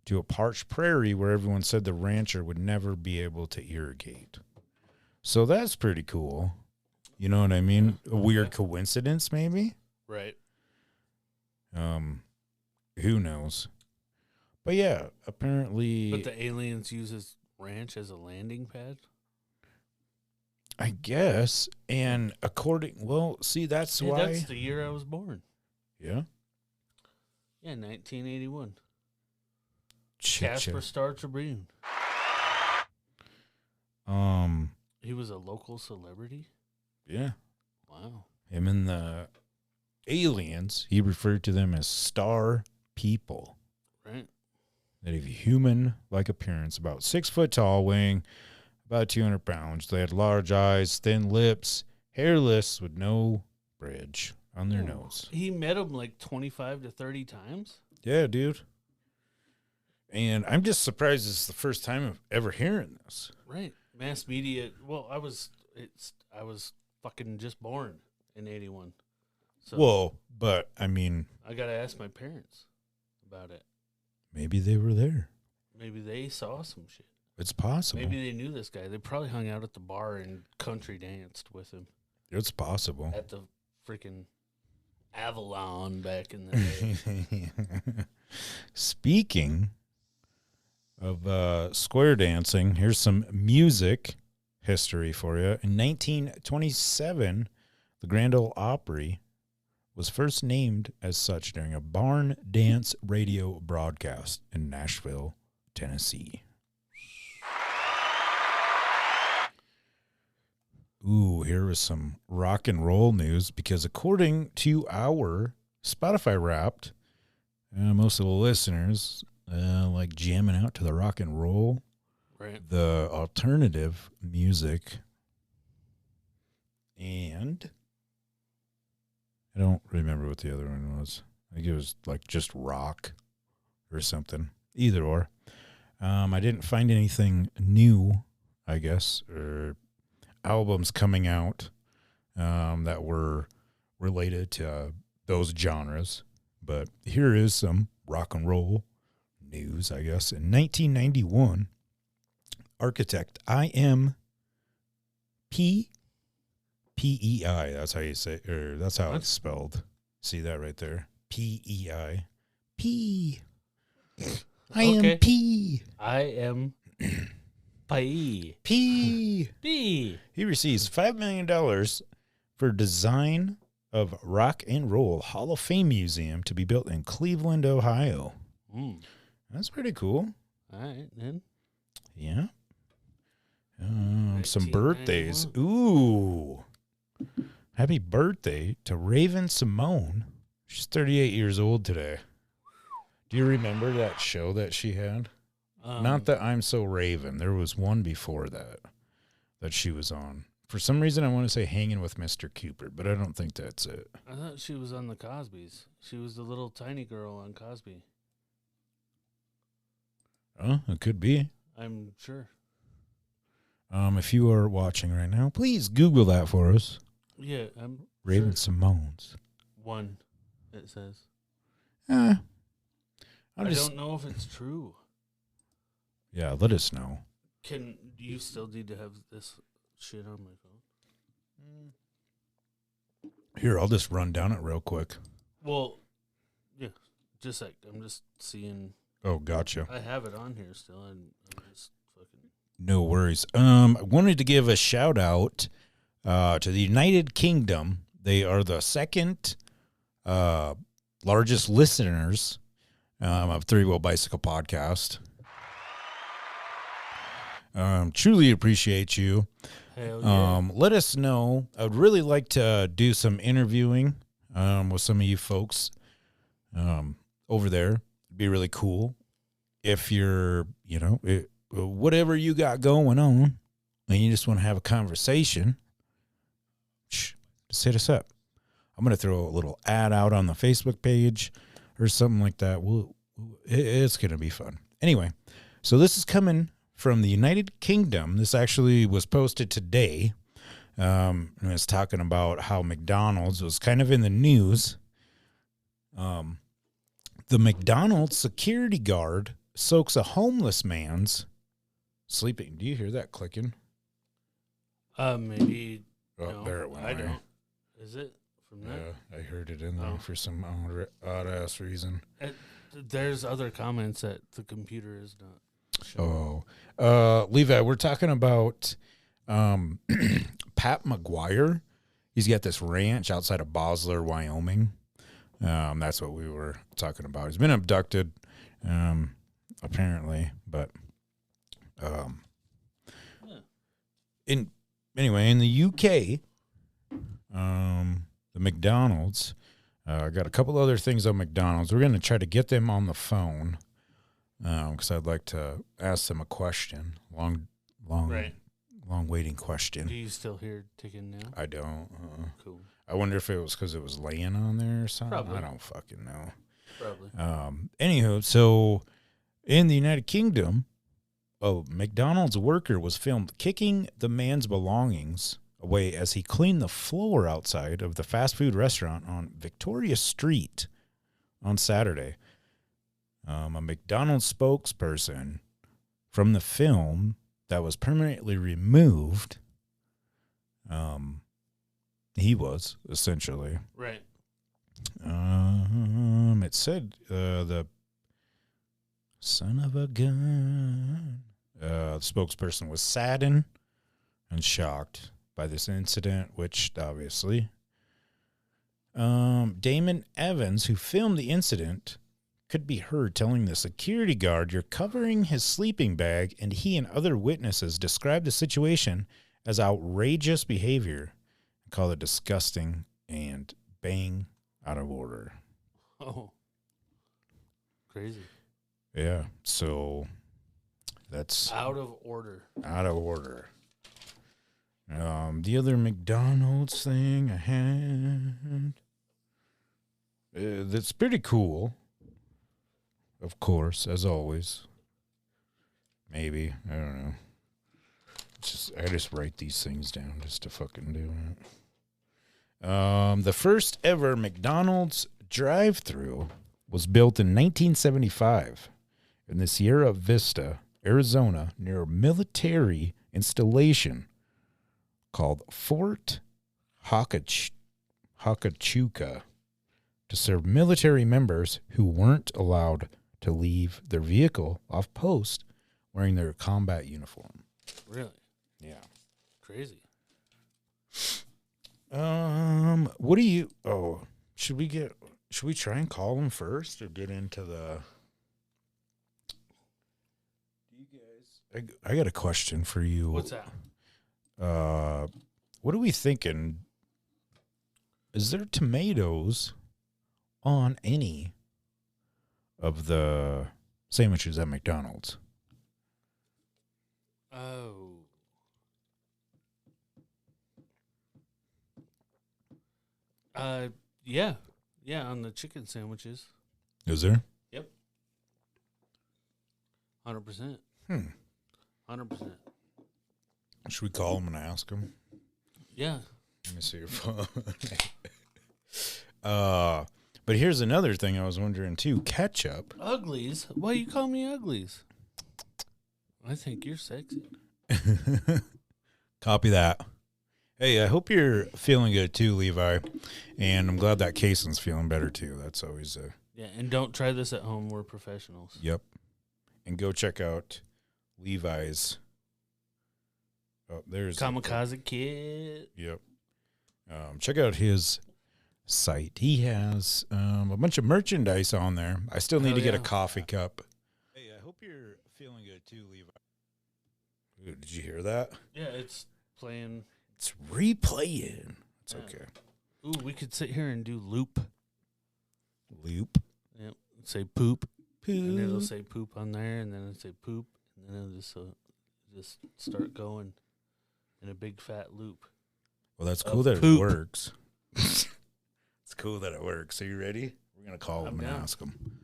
to a parched prairie where everyone said the rancher would never be able to irrigate. So that's pretty cool. You know what I mean? A weird coincidence, maybe? Right. Who knows? But yeah, apparently... But the aliens use his ranch as a landing pad? I guess. And that's why... That's the year I was born. Yeah? Yeah, 1981. Check. Casper Star Tribune. He was a local celebrity? Yeah. Wow. Him and the aliens, he referred to them as star people. Right. That have a human-like appearance, about 6 foot tall, weighing about 200 pounds. They had large eyes, thin lips, hairless with no bridge on their nose. He met him like 25 to 30 times? Yeah, dude. And I'm just surprised it's the first time I'm ever hearing this. Right. Mass media. Well, I was fucking just born in 81. So Whoa, but I mean, I got to ask my parents about it. maybe they were there. Maybe they saw some shit. It's possible. Maybe they knew this guy. They probably hung out at the bar and country danced with him It's possible. at the freaking Avalon back in the day. Speaking of square dancing, here's some music history for you. In 1927, the Grand Ole Opry was first named as such during a barn dance radio broadcast in Nashville, Tennessee. Ooh, here was some rock and roll news, because according to our Spotify Wrapped, most of the listeners like jamming out to the rock and roll, Right. the alternative music, and I don't remember what the other one was. I think it was like just rock or something. Either or. I didn't find anything new, I guess, or albums coming out that were related to those genres. But here is some rock and roll news, I guess. In 1991, architect P-E-I, that's how you say, or that's how it's spelled. See that right there? P-E-I. P. I am P. I am P. P. P. He receives $5 million for design of Rock and Roll Hall of Fame Museum to be built in Cleveland, Ohio. That's pretty cool. All right, then. Yeah. Some birthdays. Ooh. Happy birthday to Raven Simone. She's 38 years old today. Do you remember that show that she had? Not that I'm So Raven. There was one before that she was on. For some reason, I want to say Hanging with Mr. Cooper, but I don't think that's it. I thought she was on the Cosbys. She was the little tiny girl on Cosby. Oh, it could be. I'm sure. If you are watching right now, please Google that for us. Yeah, I'm Raven sure. Simone's. One, it says. I don't know if it's true. Yeah, let us know. Do you still need to have this shit on my phone? Here, I'll just run down it real quick. Well, yeah, just like I'm just seeing. Oh, gotcha. I have it on here still, and I'm just fucking. No worries. I wanted to give a shout out to the United Kingdom. They are the second largest listeners of Three Wheel Bicycle Podcast. Truly appreciate you. Hell yeah. Let us know. I would really like to do some interviewing with some of you folks over there. It'd be really cool if you're, whatever you got going on and you just want to have a conversation, just hit us up. I'm going to throw a little ad out on the Facebook page or something like that. It's going to be fun. Anyway, so this is coming from the United Kingdom. This actually was posted today. And it's talking about how McDonald's was kind of in the news. The McDonald's security guard soaks a homeless man's sleeping. Do you hear that clicking? Maybe. Oh, no, there it went I away. don't. Is it from that? Yeah, I heard it in there Oh. for some odd-ass reason. There's other comments that the computer is not showing. Levi, we're talking about Pat McGuire. He's got this ranch outside of Bosler, Wyoming. That's what we were talking about. He's been abducted, apparently, but in the UK, the McDonald's. I got a couple other things on McDonald's. We're going to try to get them on the phone because I'd like to ask them a question. Long waiting question. Do you still hear ticking now? I don't. Cool. I wonder if it was because it was laying on there or something. Probably. I don't fucking know. Probably. Anywho, so in the United Kingdom, a McDonald's worker was filmed kicking the man's belongings away as he cleaned the floor outside of the fast food restaurant on Victoria Street on Saturday. A McDonald's spokesperson from the film that was permanently removed, he was essentially. Right. It said the son of a gun. The spokesperson was saddened and shocked by this incident, which obviously. Damon Evans, who filmed the incident, could be heard telling the security guard, "You're covering his sleeping bag," and he and other witnesses described the situation as outrageous behavior and called it disgusting and bang out of order. Oh. Crazy. Yeah, so that's Out of order. out of order. The other McDonald's thing I had, that's pretty cool. Of course, as always. Maybe, I don't know. I just write these things down just to fucking do it. The first ever McDonald's drive-thru was built in 1975 in the Sierra Vista, Arizona, near a military installation called Fort Hakachuka to serve military members who weren't allowed to leave their vehicle off post wearing their combat uniform. Really? Yeah. Crazy. What do you? Oh, should we try and call them first or get into the? Do you guys? I got a question for you. What's that? What are we thinking? Is there tomatoes on any of the sandwiches at McDonald's? Oh. Yeah. Yeah, on the chicken sandwiches. Is there? Yep. 100%. 100%. Should we call them and ask them? Yeah. Let me see your phone. But here's another thing I was wondering too. Ketchup. Uglies? Why you call me uglies? I think you're sexy. Copy that. Hey, I hope you're feeling good too, Levi. And I'm glad that Cason's feeling better too. That's always a... Yeah, and don't try this at home. We're professionals. Yep. And go check out Levi's. Oh, there's... Kamikaze Kid. Yep. Check out his site. He has a bunch of merchandise on there. I still need to get a coffee cup. Hey, I hope you're feeling good too, Levi. Ooh, did you hear that? Yeah, it's playing. It's replaying. It's okay. Ooh, we could sit here and do loop. Loop. Yep. Say poop. Poop. And it'll say poop on there, and then it'll say poop, and then it'll just start going in a big fat loop. Well, that's cool that it works. It's cool that it works. Are you ready? We're going to call him and ask him.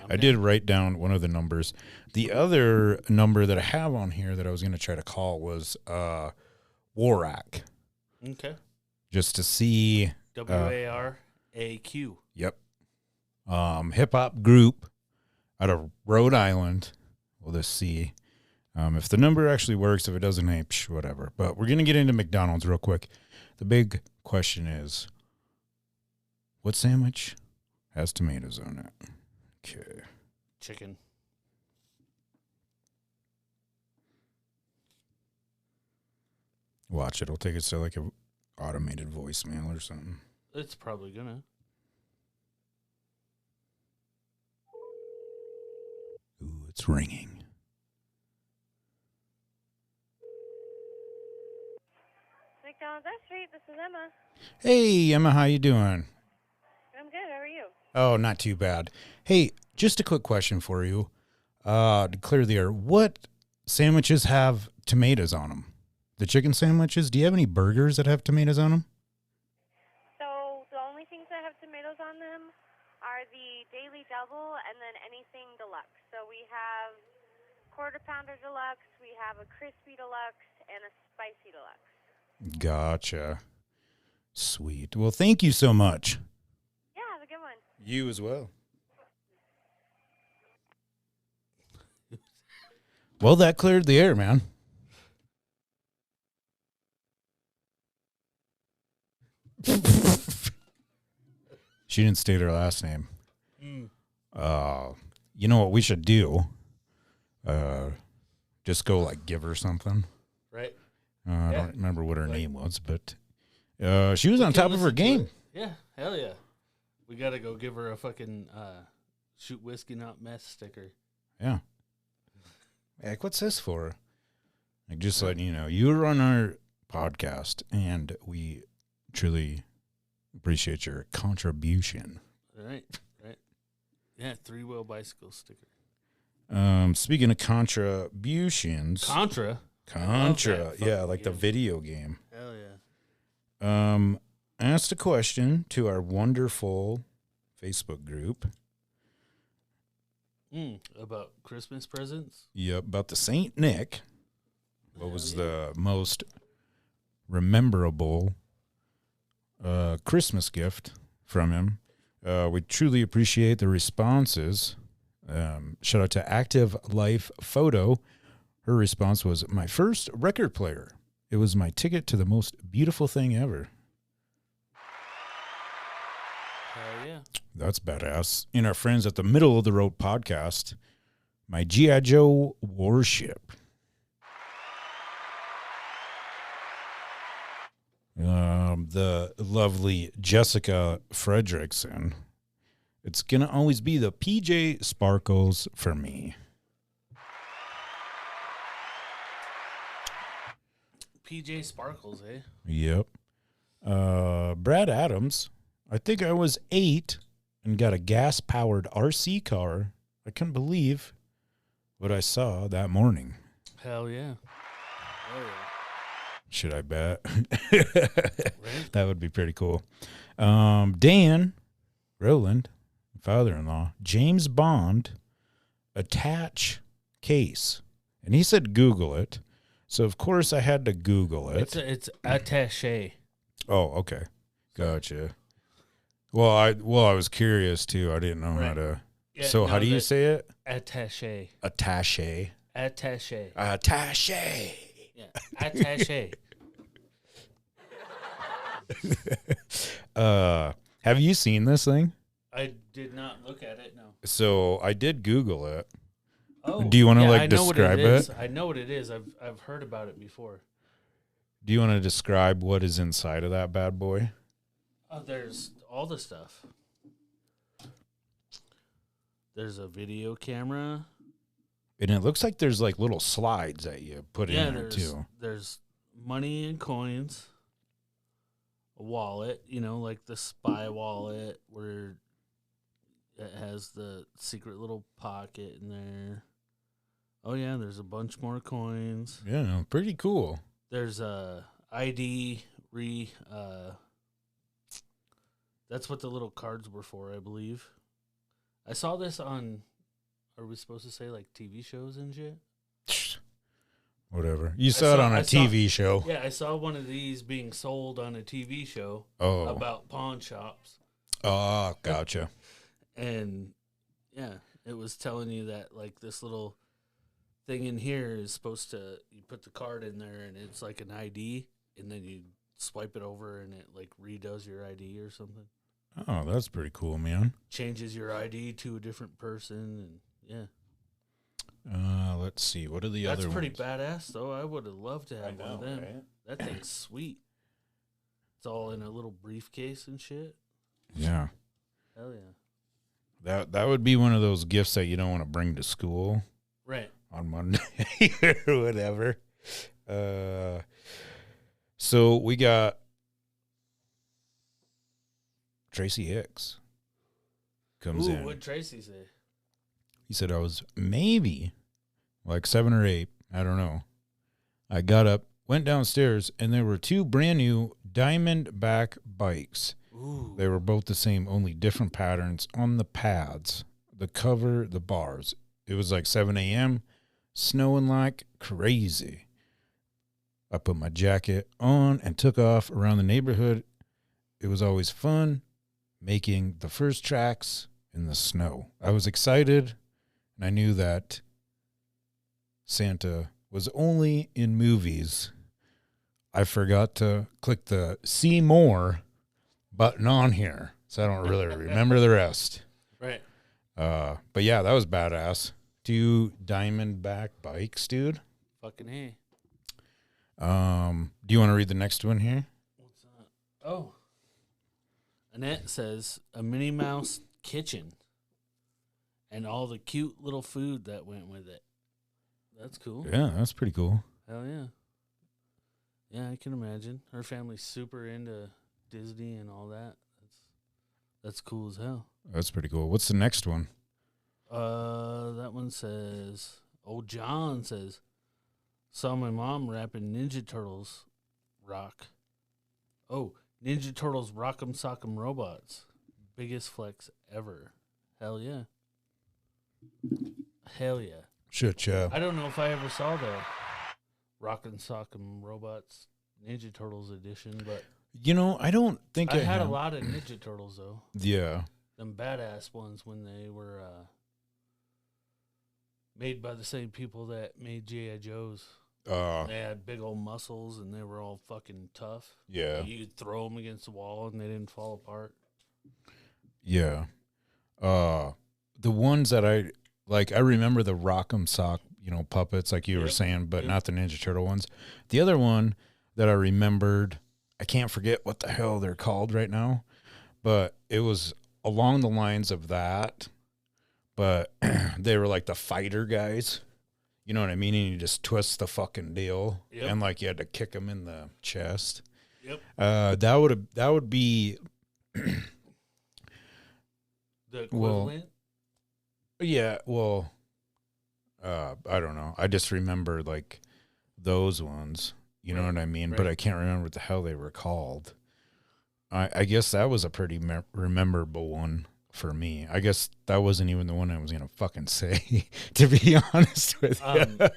I did write down one of the numbers. The other number that I have on here that I was going to try to call was Warak. Okay. Just to see. WARAQ. Yep. Hip hop group out of Rhode Island. We'll just see if the number actually works. If it doesn't, hey, whatever. But we're going to get into McDonald's real quick. The big question is, what sandwich has tomatoes on it? Okay. Chicken. Watch, it'll take us to like a automated voicemail or something. It's probably gonna. Ooh, it's ringing. McDonald's F Street, this is Emma. Hey, Emma, how you doing? I'm good, how are you? Oh, not too bad. Hey, just a quick question for you. To clear the air, what sandwiches have tomatoes on them? The chicken sandwiches? Do you have any burgers that have tomatoes on them? So the only things that have tomatoes on them are the Daily Double and then anything deluxe. So we have Quarter Pounder Deluxe, we have a Crispy Deluxe, and a Spicy Deluxe. Gotcha. Sweet. Well, thank you so much. Yeah, have a good one. You as well. Well, that cleared the air, man. She didn't state her last name. You know what we should do? Just go like give her something. Right. I don't remember what her name was, but she was on top of her game. Yeah, hell yeah. We got to go give her a fucking shoot whiskey not mess sticker. Yeah. Like, what's this for? Like, just letting you know, you were on our podcast, and we truly appreciate your contribution. Right. Yeah, 3-wheel bicycle sticker. Speaking of contributions. Contra, yeah, like the video game. Hell yeah. Asked a question to our wonderful Facebook group. About Christmas presents? Yep, about the Saint Nick. What was the most memorable Christmas gift from him? We truly appreciate the responses. Shout out to Active Life Photo. Her response was, my first record player. It was my ticket to the most beautiful thing ever. Hell yeah. That's badass. In our Friends at the Middle of the Road podcast, my G.I. Joe Warship. The lovely Jessica Fredrickson. It's going to always be the PJ Sparkles for me. PJ Sparkles, eh? Yep. Brad Adams. I think I was 8 and got a gas-powered RC car. I couldn't believe what I saw that morning. Hell yeah. Should I bet? That would be pretty cool. Dan Rowland, father-in-law, James Bond, attach case. And he said Google it. So, of course, I had to Google it. It's attaché. Oh, okay. Gotcha. Well, I was curious, too. I didn't know how to. Yeah, so, how do you say it? Attaché. Attaché. Attaché. Attaché. Yeah, attaché. Have you seen this thing? I did not look at it, no. So I did Google it. Oh, do you want to describe it? I know what it is. I've heard about it before. Do you want to describe what is inside of that bad boy? There's all the stuff. There's a video camera. And it looks like there's like little slides that you put in there too. There's money and coins. A wallet, like the spy wallet where it has the secret little pocket in there. Oh yeah, there's a bunch more coins. Yeah, pretty cool. There's a ID that's what the little cards were for, I believe. I saw this on, are we supposed to say like TV shows and shit? Whatever. You saw it on a TV show. Yeah, I saw one of these being sold on a TV show about pawn shops. Oh, gotcha. And yeah, it was telling you that like this little thing in here is supposed to, you put the card in there and it's like an ID, and then you swipe it over and it like redoes your ID or something. Oh, that's pretty cool, man. Changes your ID to a different person, and yeah. Let's see. What are the other ones? That's pretty badass, though. I would have loved to have one of them. Right? That thing's sweet. It's all in a little briefcase and shit. Yeah. Hell yeah. That would be one of those gifts that you don't want to bring to school. Right. On Monday or whatever. So we got Tracy Hicks comes in. What'd Tracy say? He said I was maybe like 7 or 8. I don't know. I got up, went downstairs, and there were 2 brand new Diamondback bikes. Ooh. They were both the same, only different patterns on the pads, the cover, the bars. It was like 7 a.m., snowing like crazy. I put my jacket on and took off around the neighborhood. It was always fun making the first tracks in the snow. I was excited, and I knew that Santa was only in movies. I forgot to click the see more button on here, so I don't really remember the rest. Right. But yeah, that was badass. 2 Diamondback bikes, dude. Fucking hey. Do you want to read the next one here? What's that? Oh. Annette says a Minnie Mouse kitchen and all the cute little food that went with it. That's cool. Yeah, that's pretty cool. Hell yeah. Yeah, I can imagine. Her family's super into Disney and all that. That's cool as hell. That's pretty cool. What's the next one? That one says, old John says, saw my mom rapping Ninja Turtles rock. Oh, Ninja Turtles Rock'em Sock'em Robots. Biggest flex ever. Hell yeah. Hell yeah. Shit, yeah. I don't know if I ever saw the Rock'em Sock'em Robots Ninja Turtles edition, but I don't think I had a lot of Ninja Turtles though. Yeah. Them badass ones when they were made by the same people that made G.I. Joes. They had big old muscles and they were all fucking tough. Yeah. You could throw them against the wall and they didn't fall apart. Yeah. The ones that I remember the Rock'em Sock, puppets like you were saying, but not the Ninja Turtle ones. The other one that I remembered, I can't forget what the hell they're called right now, but it was along the lines of that, but they were like the fighter guys. You know what I mean? And you just twist the fucking deal, and like you had to kick them in the chest. Yep. That would be the equivalent. I don't know. I just remember like those ones. You know what I mean? Right. But I can't remember what the hell they were called. I guess that was a pretty memorable one for me. I guess that wasn't even the one I was going to fucking say, to be honest with you.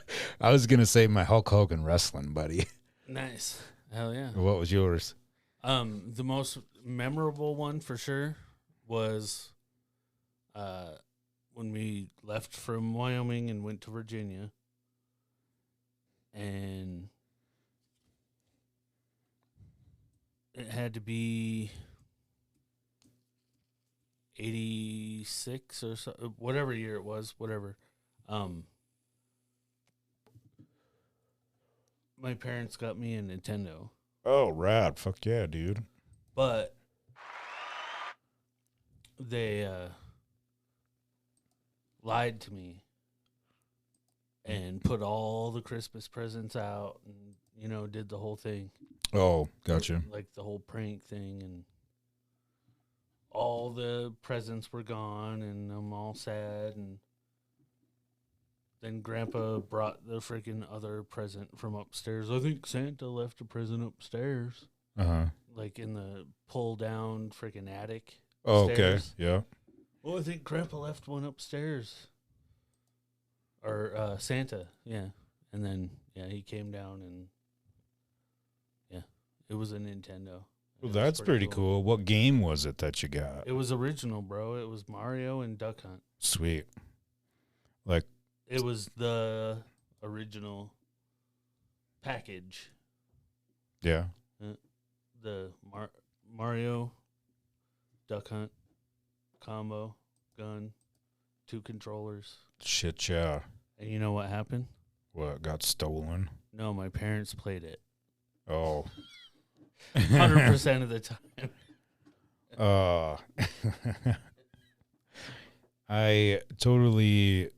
I was going to say my Hulk Hogan wrestling buddy. Nice. Hell yeah. What was yours? The most memorable one for sure was when we left from Wyoming and went to Virginia. And it had to be 86 or so, whatever year it was, whatever. My parents got me a Nintendo. Oh, rad. Fuck yeah, dude. But they lied to me and put all the Christmas presents out and, you know, did the whole thing. Oh, gotcha. Like the whole prank thing, and all the presents were gone, and I'm all sad. And then Grandpa brought the freaking other present from upstairs. I think Santa left a present upstairs. Uh-huh. Like in the pull down freaking attic. Oh, okay. stairs. Yeah. Well, I think Grandpa left one upstairs. Or Santa, yeah. And then, yeah, he came down and, yeah, it was a Nintendo. Well, It was that's pretty cool. What game was it that you got? It was original, bro. It was Mario and Duck Hunt. Sweet. Like, It was the original package. yeah. The Mario, Duck Hunt, combo, gun, 2 controllers. Shit, yeah. And you know what happened? What, got stolen? No, my parents played it. Oh. 100% of the time. I totally...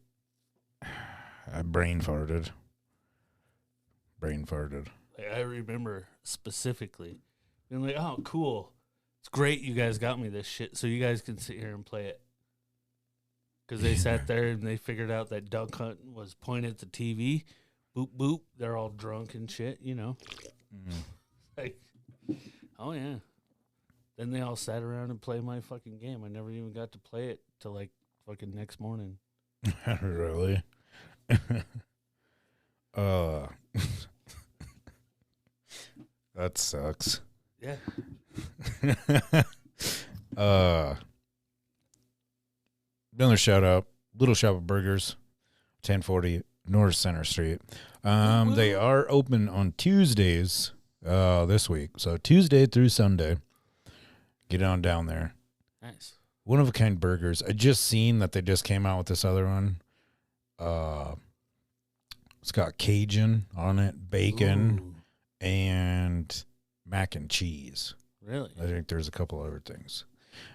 I brain farted. Like, I remember specifically being like, oh, cool. It's great you guys got me this shit so you guys can sit here and play it. Because they sat there and they figured out that Duck Hunt was pointed at the TV. Boop, boop. They're all drunk and shit, you know. Like, oh, yeah. Then they all sat around and played my fucking game. I never even got to play it till, like, fucking next morning. Really? That sucks. Yeah. Another shout out, Little Shop of Burgers, 1040 North Center Street. They are open on Tuesdays this week. So Tuesday through Sunday. Get on down there. Nice. One of a kind burgers. I just seen that they just came out with this other one. It's got Cajun on it, bacon, Ooh. and mac and cheese. Really? I think there's a couple other things.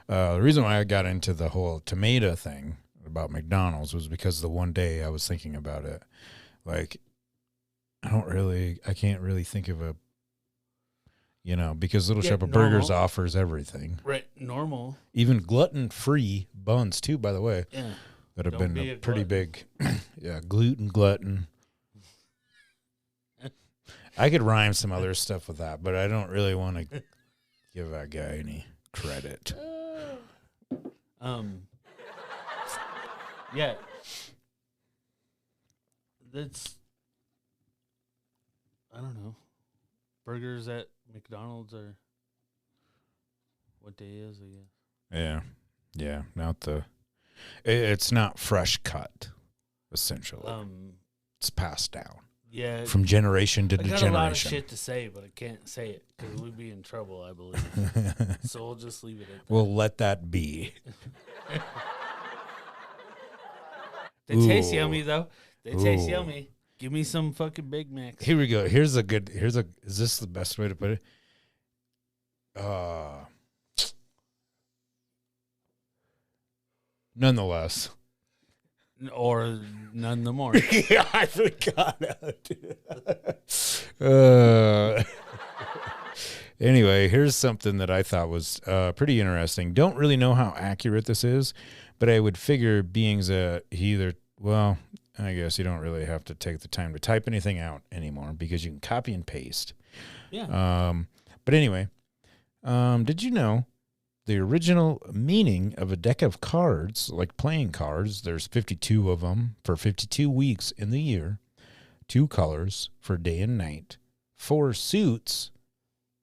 The reason why I got into the whole tomato thing about McDonald's was because the one day I was thinking about it. Like, I can't really think of a, you know, because Little Shop of Burgers offers everything. Right, normal. Even gluten-free buns, too, by the way. Yeah. That have Don't been be a a pretty glutton. big, yeah, glutton. I could rhyme some other stuff with that, but I don't really want to give that guy any credit. Yeah. That's, I don't know. Burgers at McDonald's are what day is, I guess. Yeah, not the. It's not fresh cut, essentially. It's passed down. Yeah. From generation to I got generation. a lot of shit to say, but I can't say it because we'd be in trouble, I believe. So we'll just leave it at that. We'll let that be. They taste yummy, though. They taste yummy. Give me some fucking Big Macs. Here we go. Is this the best way to put it? Nonetheless. Or none the more. Yeah, I forgot. Anyway, here's something that I thought was pretty interesting. Don't really know how accurate this is, but I would figure beings well, I guess you don't really have to take the time to type anything out anymore because you can copy and paste. Yeah. But anyway, did you know the original meaning of a deck of cards, like playing cards, there's 52 of them for 52 weeks in the year, 2 colors for day and night, 4 suits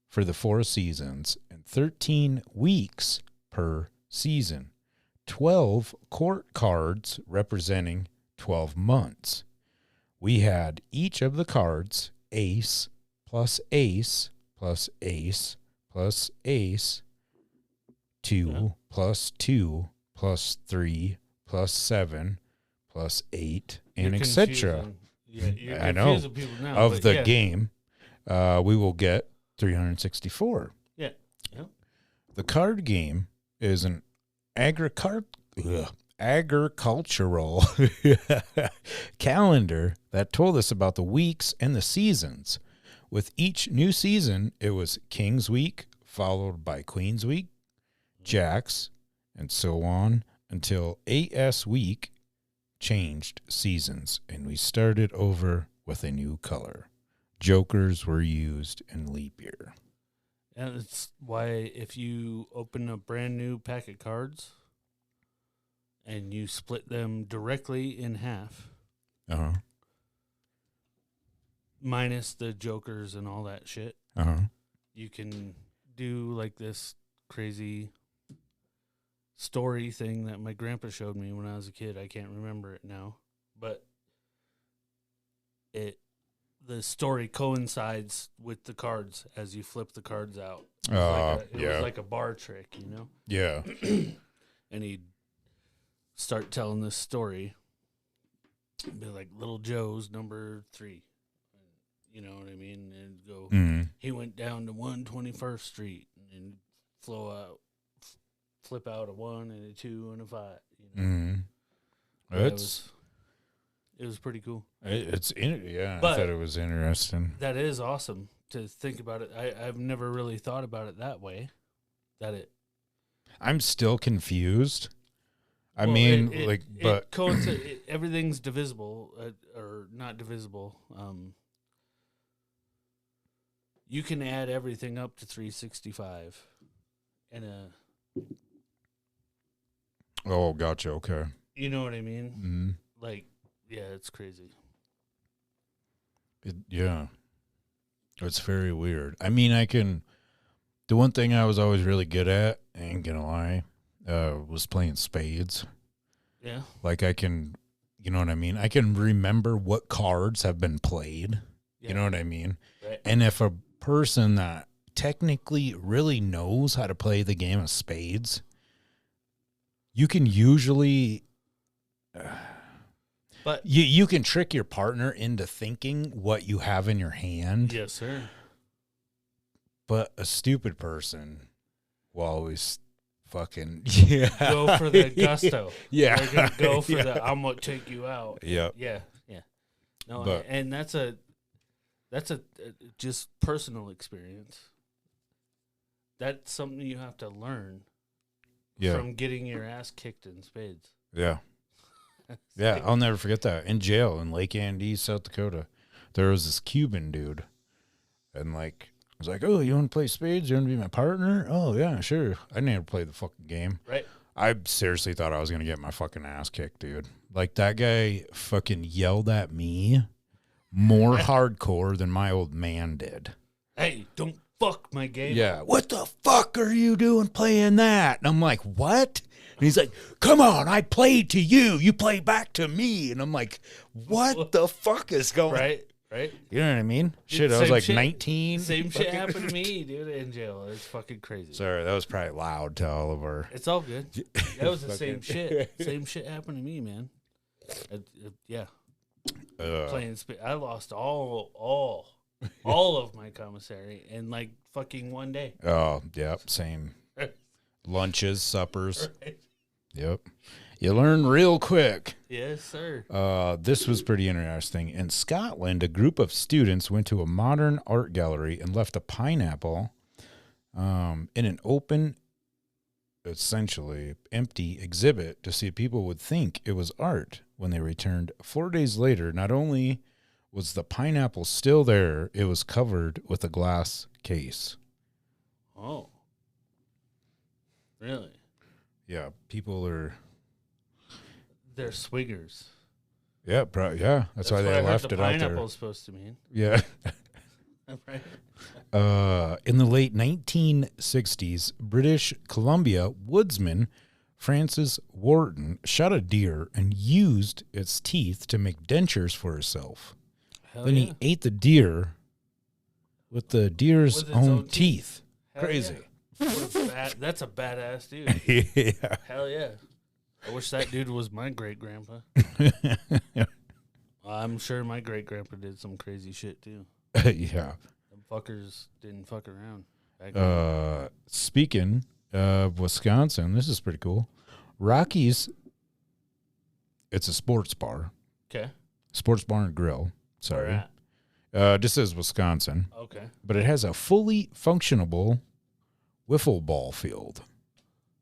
for the 4 seasons, and 13 weeks per season, 12 court cards representing 12 months. We had each of the cards, ace plus ace plus ace plus ace, 2 plus 2 plus 3 plus 7 plus 8, and etc. Yeah, you're I know. people now, Of the game, we will get 364. Yeah. Yeah. The card game is an agricultural calendar that told us about the weeks and the seasons. With each new season, it was King's Week, followed by Queen's Week, Jack's, and so on until AS Week changed seasons, and we started over with a new color. Jokers were used in leap year. And it's why if you open a brand new pack of cards and you split them directly in half, minus the jokers and all that shit, you can do like this crazy story thing that my grandpa showed me when I was a kid. I can't remember it now, but the story coincides with the cards as you flip the cards out. It was like a bar trick, you know? Yeah. And he'd start telling this story. It'd be like Little Joe's number 3. You know what I mean? And go, he went down to 121st Street and flip out a 1 and a 2 and a 5. You know? It was pretty cool. I thought it was interesting. That is awesome to think about it. I've never really thought about it that way. I'm still confused. Everything's divisible or not divisible. You can add everything up to 365 in a. Oh, gotcha. Okay. You know what I mean? Mm-hmm. Like, yeah, it's crazy. It's very weird. I mean, the one thing I was always really good at, I ain't gonna lie, was playing spades. Yeah. Like you know what I mean? I can remember what cards have been played. Yeah. You know what I mean? Right. And if a person that technically really knows how to play the game of spades, you can usually... But you can trick your partner into thinking what you have in your hand. Yes, sir. But a stupid person will always fucking go for the gusto. Yeah. They're gonna go for the I'm gonna take you out. Yeah. Yeah. No, and that's a just personal experience. That's something you have to learn from getting your ass kicked in spades. Yeah. Yeah, I'll never forget that. In jail in Lake Andes, South Dakota, there was this Cuban dude. And, I was like, oh, you want to play spades? You want to be my partner? Oh, yeah, sure. I never played the fucking game. Right. I seriously thought I was going to get my fucking ass kicked, dude. That guy fucking yelled at me more hardcore than my old man did. Hey, don't fuck my game. Yeah. What the fuck are you doing playing that? And I'm like, what? And he's like, come on, I played to you. You play back to me. And I'm like, what the fuck is going on? Right. You know what I mean? Shit, I was like 19. Same shit happened to me, dude, in jail. It's fucking crazy. Sorry, that was probably loud to all of our... It's all good. That was the same shit. Same shit happened to me, man. Yeah. Playing I lost all of my commissary in fucking one day. Oh, yep, same. Lunches, suppers. Right. Yep. You learn real quick. Yes, sir. This was pretty interesting. In Scotland, a group of students went to a modern art gallery and left a pineapple in an open, essentially empty exhibit to see if people would think it was art. When they returned 4 days later, not only was the pineapple still there, it was covered with a glass case. Oh. Really? Yeah, people are... They're swingers. Yeah, That's why they left it out there. Pineapple's supposed to mean. Yeah. Right. In the late 1960s, British Columbia woodsman Francis Wharton shot a deer and used its teeth to make dentures for herself. Then he ate the deer with the deer's own teeth. Crazy. Yeah. That's a badass dude. Yeah. Hell yeah. I wish that dude was my great-grandpa. I'm sure my great-grandpa did some crazy shit, too. Yeah. Them fuckers didn't fuck around. Speaking of Wisconsin, this is pretty cool. Rocky's, it's a sports bar. Okay. Sports bar and grill. Sorry. Where at? Just says Wisconsin. Okay. But it has a fully functionable wiffle ball field.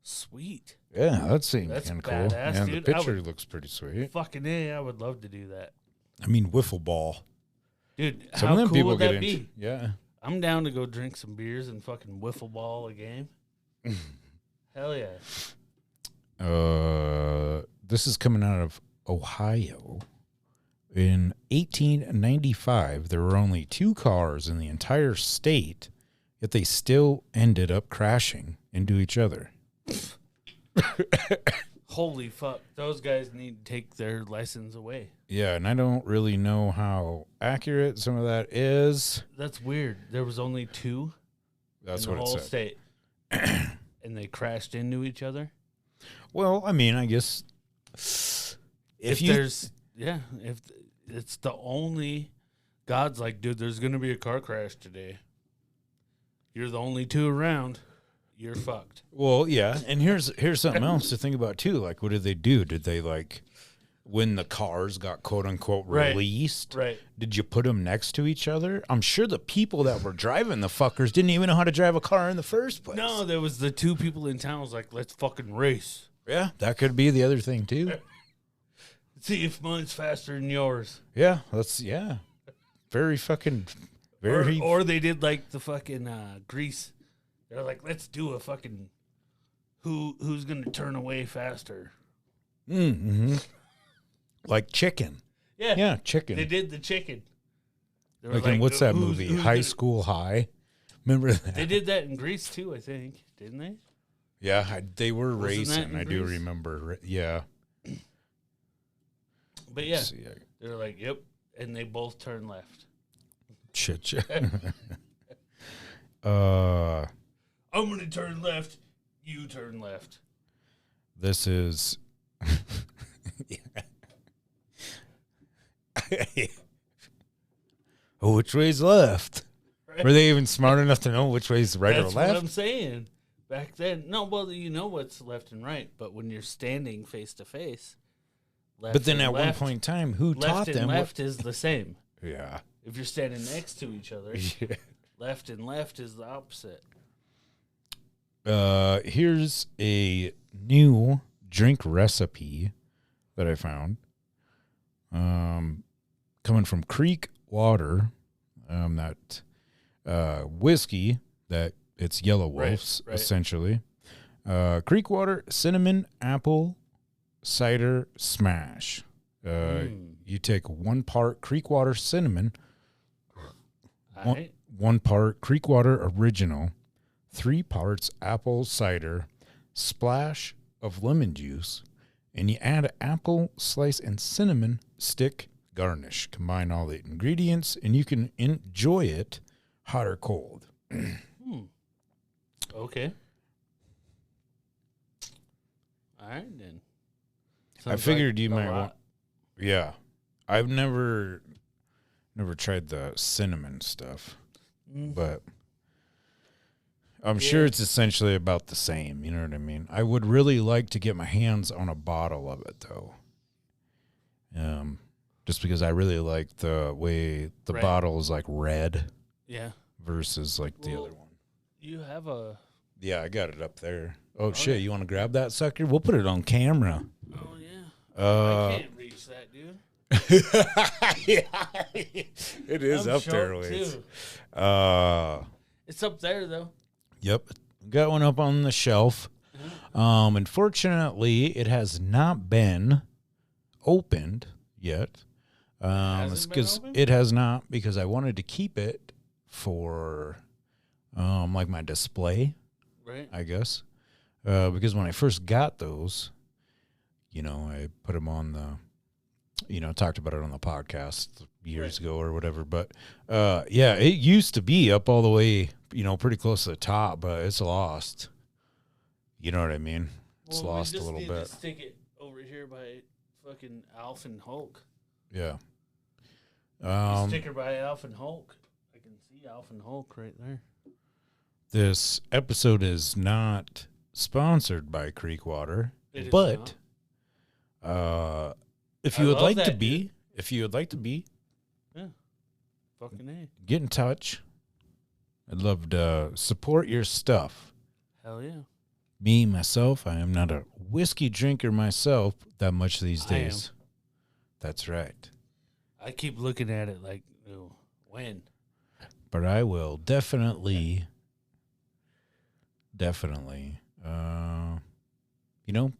Sweet. Yeah, that seems That's kind of cool. badass, Yeah, dude. the I picture would- looks pretty sweet. Fucking A, I would love to do that. I mean, wiffle ball. Dude, Some how of them cool people would get that into. be? Yeah. I'm down to go drink some beers and fucking wiffle ball a game. Hell yeah. This is coming out of Ohio. In 1895, there were only 2 cars in the entire state, yet they still ended up crashing into each other. Holy fuck. Those guys need to take their license away. Yeah, and I don't really know how accurate some of that is. That's weird. There was only 2 That's in what the it whole said. state. And they crashed into each other. Well, I mean, I guess If it's the only, God's like, dude, there's going to be a car crash today. You're the only 2 around. You're fucked. Well, yeah, and here's something else to think about too. Like, what did they do? Did they when the cars got quote unquote released? Right. Did you put them next to each other? I'm sure the people that were driving the fuckers didn't even know how to drive a car in the first place. No, there was the 2 people in town was like, let's fucking race. Yeah, that could be the other thing too. See if mine's faster than yours. Yeah, very fucking very. Or they did like the fucking Grease. They're like, let's do a fucking who's gonna turn away faster. Mm-hmm. Like chicken. Yeah, chicken. They did the chicken. They were Like in what's that who's- movie? who's High gonna- School High. Remember that? They did that in Grease too, I think, didn't they? Yeah, they were Wasn't that racing. in I do Grease? remember. Yeah. But yeah, Let's see, they were like, yep, and they both turned left. Shit. I'm gonna turn left. You turn left. This is. Oh, which way's left? Right? Were they even smart enough to know which way's right That's or what I'm left? saying. Back then, no, well, you know what's left and right, but when you're standing face to face, left But then and at one left, point in time, who left taught and them? left is the same. Yeah. If you're standing next to each other, Yeah. left and left is the opposite. Here's a new drink recipe that I found. Coming from Creek Water. That whiskey that it's Yellow Wolf's right. essentially. Creek Water cinnamon apple cider smash. You take 1 part Creek Water cinnamon, All right. 1 part Creek Water original, 3 parts apple cider, splash of lemon juice, and you add apple slice and cinnamon stick garnish. Combine all the ingredients, and you can enjoy it hot or cold. Okay. All right, then. I Sounds figured like you a might lot. want. Yeah, I've never tried the cinnamon stuff, but I'm sure it's essentially about the same. You know what I mean? I would really like to get my hands on a bottle of it, though. Just because I really like the way the Right. bottle is like red Yeah. versus like the Well, other one. You have a. Yeah, I got it up there. Oh shit! You want to grab that sucker? We'll put it on camera. Oh yeah. I can't reach that, dude. Yeah, it is I'm up there. short, Waze. too. It's up there though. Yep, got one up on the shelf. Unfortunately, it has not been opened yet. Hasn't been Because opened? it has not, because I wanted to keep it for like my display, Right. I guess. Because when I first got those, I put them on the, talked about it on the podcast years ago or whatever. But, yeah, it used to be up all the way, pretty close to the top, but it's lost. You know what I mean? It's Well, lost we a just little need bit. To stick it over here by fucking Alf and Hulk. Yeah. Sticker by Alf and Hulk. I can see Alf and Hulk right there. This episode is not sponsored by Creek Water. It is But if you I would love like to that, be, dude. Fucking A. get in touch. I'd love to support your stuff. Hell yeah. Me, myself, I am not a whiskey drinker myself that much these I am. days. That's right. I keep looking at it like, ew, when? But I will definitely,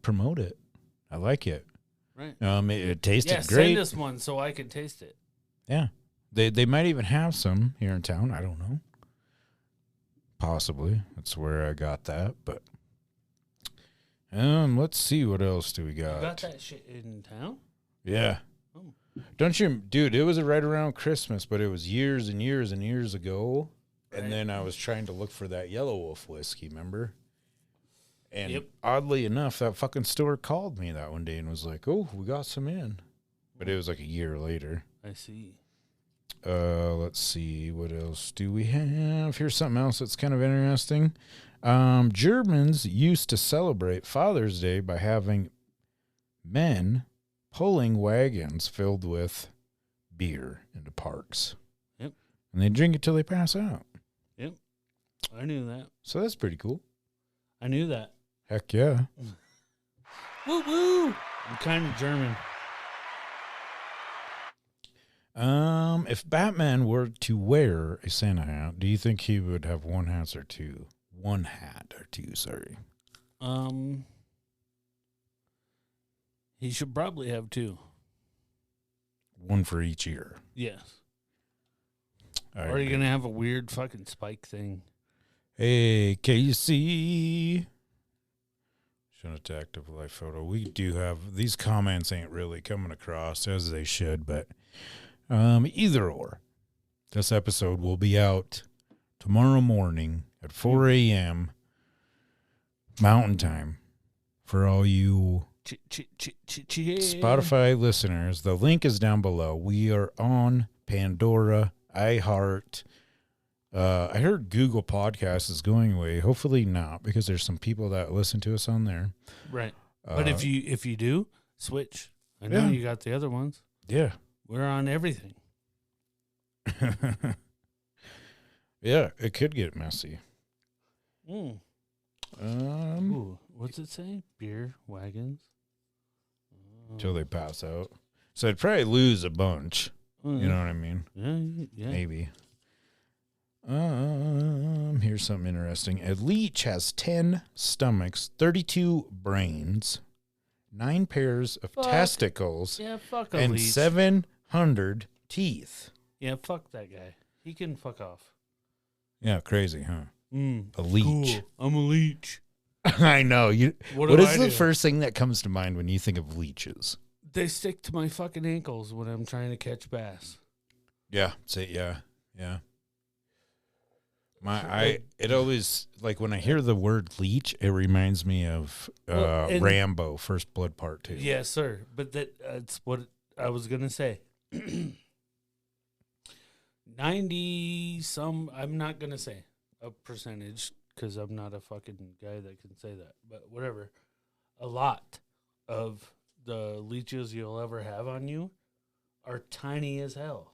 promote it. I like it. Right. It tasted Yeah, great. send us one so I can taste it. Yeah. They might even have some here in town. I don't know. Possibly. That's where I got that. But let's see, what else do we got? You got that shit in town? Yeah. Oh. Don't you, dude, it was right around Christmas, but it was years and years and years ago. Right. And then I was trying to look for that Yellow Wolf whiskey, remember? And Yep. oddly enough, that fucking store called me that one day and was like, oh, we got some in. But it was like a year later. I see. Let's see, what else do we have? Here's something else that's kind of interesting. Germans used to celebrate Father's Day by having men pulling wagons filled with beer into parks. Yep. And they drink it till they pass out. Yep. I knew that. So that's pretty cool. I knew that. Heck yeah. Woo woo. I'm kind of German. If Batman were to wear a Santa hat, do you think he would have one hat or two? One hat or two, sorry. He should probably have two. One for each ear. Yes. All Or are you going to have a weird fucking spike thing? Hey, Casey. Shouldn't have active life photo. We do have, these comments ain't really coming across as they should, but either or. This episode will be out tomorrow morning at 4 a.m. Mountain Time for all you Spotify listeners. The link is down below. We are on Pandora, iHeart. I heard Google Podcasts is going away. Hopefully not, because there's some people that listen to us on there. Right. But if you do, switch. I know you got the other ones. Yeah. We're on everything. Yeah, it could get messy. Mm. Ooh, what's it say? Beer wagons. Till they pass out. So I'd probably lose a bunch. Mm. You know what I mean? Yeah. Maybe. Here's something interesting. A leech has 10 stomachs, 32 brains, 9 pairs of testicles, fuck a and leech. 700 teeth. Yeah, fuck that guy. He can fuck off. Yeah, crazy, huh? A leech. Cool. I'm a leech. I know. What What do is I the do? first thing that comes to mind when you think of leeches? They stick to my fucking ankles when I'm trying to catch bass. Yeah. Yeah. It always, like, when I hear the word leech, it reminds me of Rambo, First Blood Part 2. Yes, sir. But that's what I was going to say. 90 some, I'm not going to say a percentage because I'm not a fucking guy that can say that. But whatever. A lot of the leeches you'll ever have on you are tiny as hell.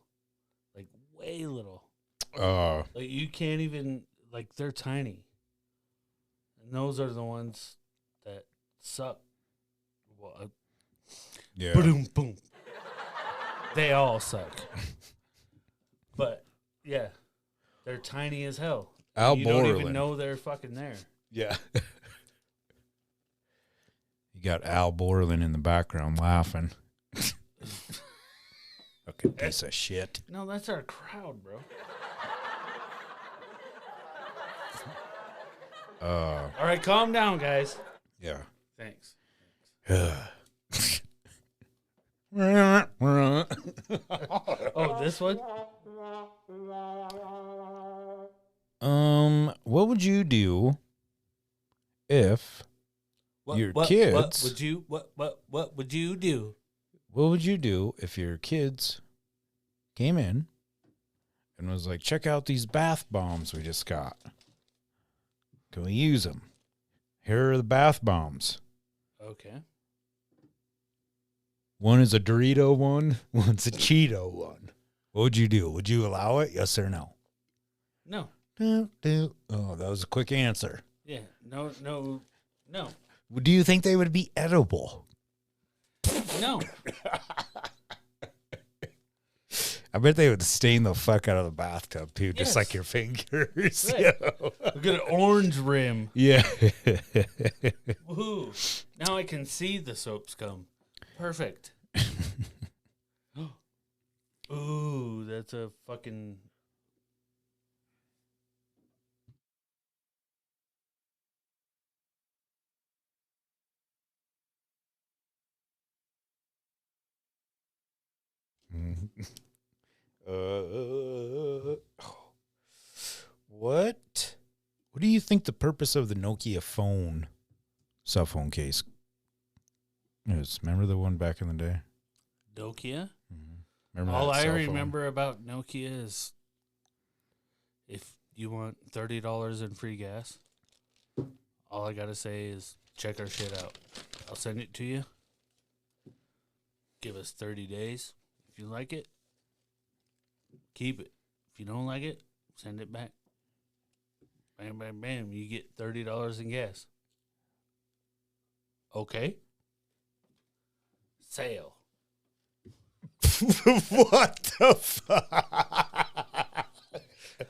Like, way little. Like, you can't even, like, they're tiny. And those are the ones that suck. Well, Yeah. boom, boom. They all suck. But, yeah, they're tiny as hell. Al You don't Borland. even know they're fucking there. Yeah. You got Al Borland in the background laughing. Okay, piece of shit. No, that's our crowd, bro. All right, calm down, guys. Yeah. Thanks. Oh, this one? What would you do if your kids? What would you do? What would you do if your kids came in and was like, check out these bath bombs we just got? Can we use them? Here are the bath bombs. Okay. One is a Dorito one, one's a Cheeto one. What would you do? Would you allow it? Yes or no? No. Oh, that was a quick answer. Yeah. No. Do you think they would be edible? No. I bet they would stain the fuck out of the bathtub too, just Yes. like your fingers. Right. Look at an orange rim. Yeah. Woohoo. Now I can see the soap scum. Perfect. Ooh, that's a fucking... What? What do you think the purpose of the Nokia phone, cell phone case is? Remember the one back in the day? Nokia? Remember All that I cell phone? remember about Nokia is if you want $30 in free gas, all I got to say is check our shit out. I'll send it to you. Give us 30 days. If you like it, keep it. If you don't like it, send it back. Bam, bam, bam. You get $30 in gas. Okay. Sale. What the fuck?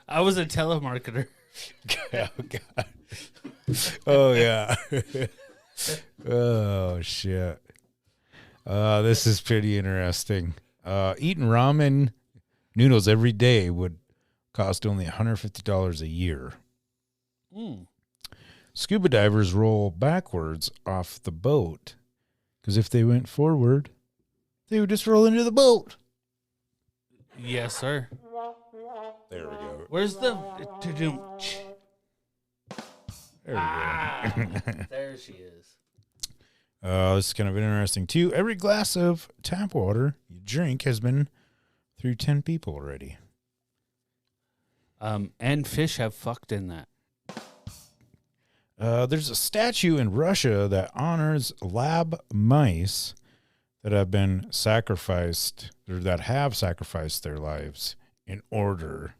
I was a telemarketer. Oh, God. Oh, yeah. Oh, shit. This is pretty interesting. Eating ramen noodles every day would cost only $150 a year. Scuba divers roll backwards off the boat because if they went forward, they would just roll into the boat. Yes, sir. There we go. Where's the... There we go. There she is. This is kind of interesting, too. Every glass of tap water you drink has been through 10 people already. And fish have fucked in that. There's a statue in Russia that honors lab mice that have been sacrificed, or that have sacrificed their lives in order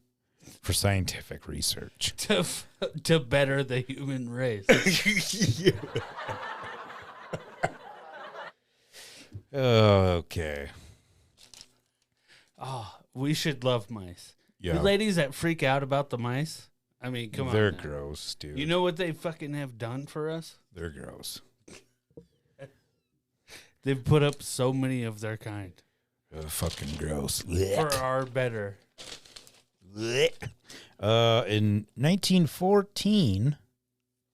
for scientific research. To better the human race. Okay. Oh, we should love mice. Yeah. The ladies that freak out about the mice, I mean, come on. They're now. gross, dude. You know what they fucking have done for us? They're gross. They've put up so many of their kind. Fucking gross. For our better. In 1914,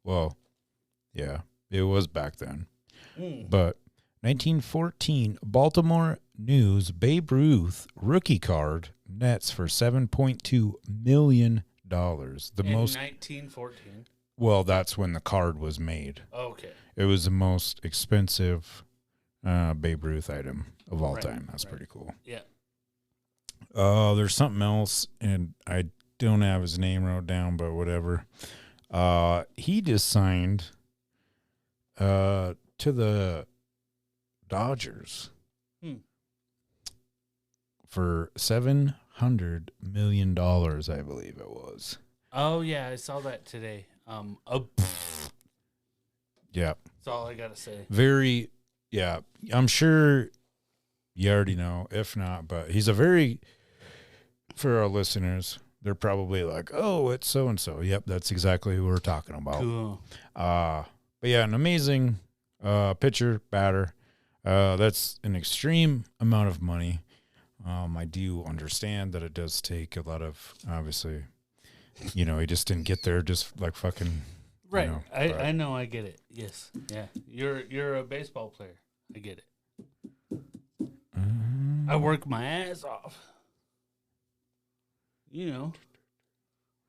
well, yeah, it was back then. But 1914, Baltimore News Babe Ruth rookie card nets for $7.2 million. The In most 1914. well, that's when the card was made. Okay. It was the most expensive Babe Ruth item of all time. That's pretty cool. Yeah. There's something else, and I don't have his name wrote down, but whatever. He just signed to the Dodgers for $700 million, I believe it was. Oh, yeah, I saw that today. Yeah. That's all I got to say. Very, yeah. I'm sure you already know, if not, but he's a very, for our listeners, they're probably like, oh, it's so-and-so. Yep, that's exactly who we're talking about. Cool. But yeah, an amazing pitcher, batter. That's an extreme amount of money. I do understand that it does take a lot of, obviously, he just didn't get there just like fucking. Right. I know. I get it. Yes. Yeah. You're a baseball player. I get it. I work my ass off.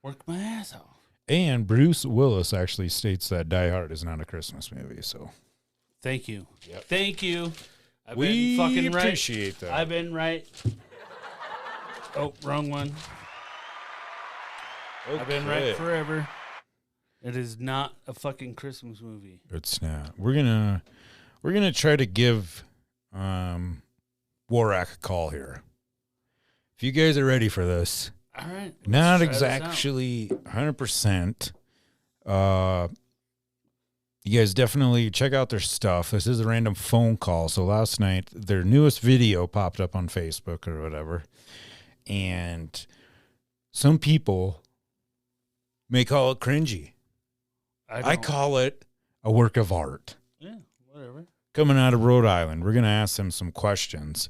Work my ass off. And Bruce Willis actually states that Die Hard is not a Christmas movie. So thank you. Yep. Thank you. I've we been fucking right. appreciate that. I've been right. Oh, wrong one. Okay. I've been right forever. It is not a fucking Christmas movie. It's not. We're gonna We're going to try to give Warak a call here. If you guys are ready for this. All right. Not let's try this out. exactly 100%. You guys definitely check out their stuff. This is a random phone call. So last night, their newest video popped up on Facebook or whatever. And some people may call it cringy. I call it a work of art. Yeah, whatever. Coming out of Rhode Island, we're going to ask them some questions.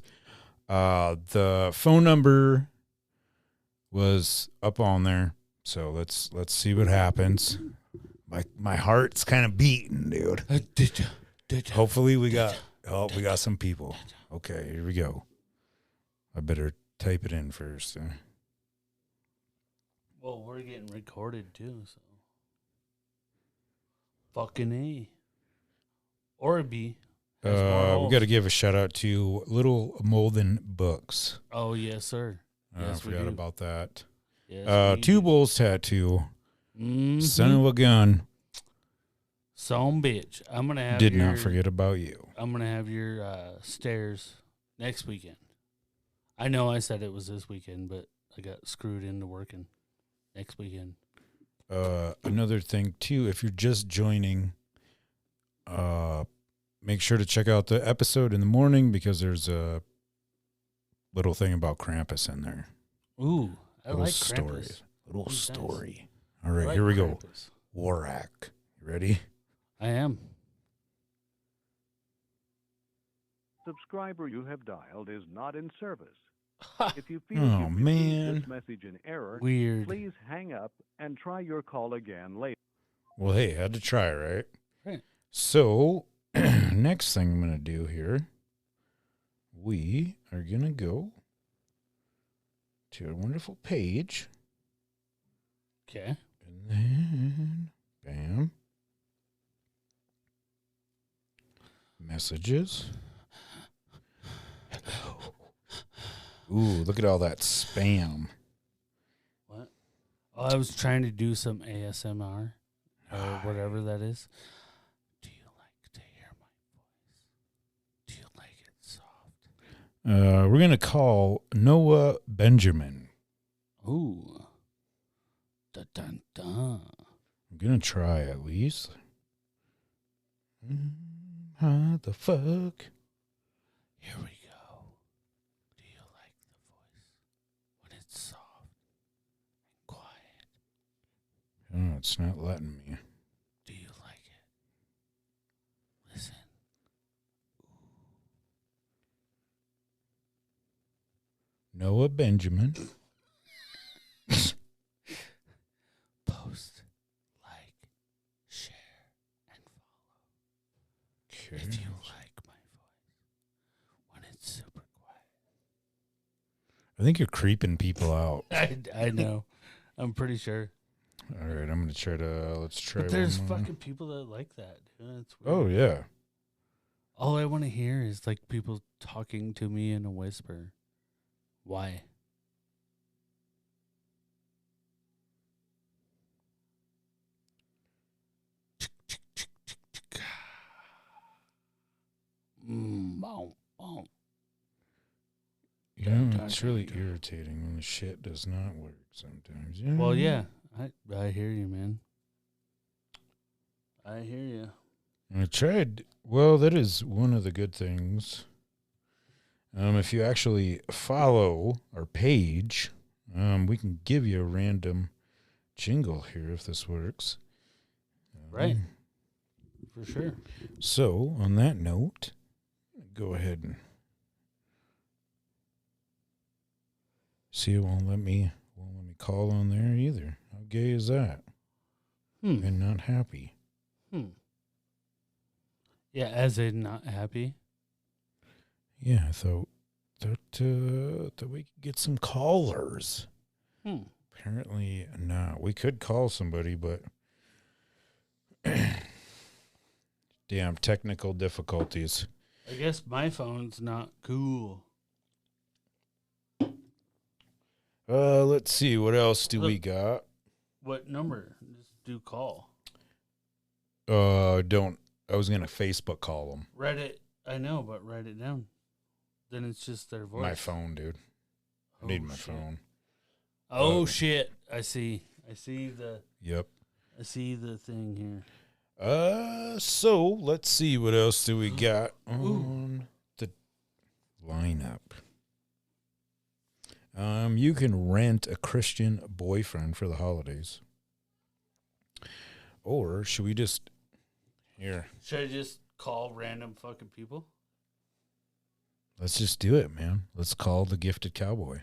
The phone number was up on there. So let's see what happens. My heart's kind of beating, dude. Hopefully we got some people. Okay, here we go. I better type it in first. Well, we're getting recorded too, so fucking A or a B. We got to give a shout out to Little Molden Books. Oh yes, sir. I forgot about that. Yes, Two Bulls Tattoo. Mm-hmm. Son of a gun. Some bitch. I'm gonna have. Did not forget about you. I'm gonna have your stairs next weekend. I know I said it was this weekend, but I got screwed into working next weekend. Another thing too, if you're just joining, make sure to check out the episode in the morning because there's a little thing about Krampus in there. Ooh, I little like story. Krampus. Little He's story. nice. All right, I like here we Krampus. go. Warak. You ready? I am. Subscriber you have dialed is not in service. If you feel Oh, you've received man. this message in error, Weird. please hang up and try your call again later. Well, hey, had to try, right? Right. So, next thing I'm going to do here, we are going to go to a wonderful page. Okay. And then, bam. Messages. Ooh, look at all that spam. What? Oh, I was trying to do some ASMR or whatever that is. Do you like to hear my voice? Do you like it soft? We're going to call Noah Benjamin. Ooh. Dun dun dun. I'm going to try at least. How the fuck? Here we go. Do you like the voice when it's soft and quiet? Oh, it's not letting me. Do you like it? Listen. Noah Benjamin. Post, like, share, and follow. Okay. If you like my voice when it's super quiet. I think you're creeping people out. I know. I'm pretty sure. All right, I'm going to try to, let's try But there's one more. fucking people that like that. Dude. It's weird. Oh, yeah. All I want to hear is like people talking to me in a whisper. Why? Boom, boom. You know, it's really irritating when the shit does not work sometimes. Yeah. Well, yeah, I hear you, man. I hear you. I tried. Well, that is one of the good things. If you actually follow our page, we can give you a random jingle here if this works. Right. For sure. So, on that note, go ahead and see. It won't let me call on there either. How gay is that? And not happy. Yeah, as in not happy. Yeah, I thought that we could get some callers. Apparently not. We could call somebody, but damn technical difficulties. I guess my phone's not cool. Let's see. What else do we got? What number? Just do call. Don't I was going to Facebook call them. Reddit, I know, but write it down. Then it's just their voice. My phone, dude. I need my phone. Oh, shit. I see the... Yep. I see the thing here. So let's see, what else do we got on the lineup? You can rent a Christian boyfriend for the holidays. Or should we just here? Should I just call random fucking people? Let's just do it, man. Let's call the gifted cowboy.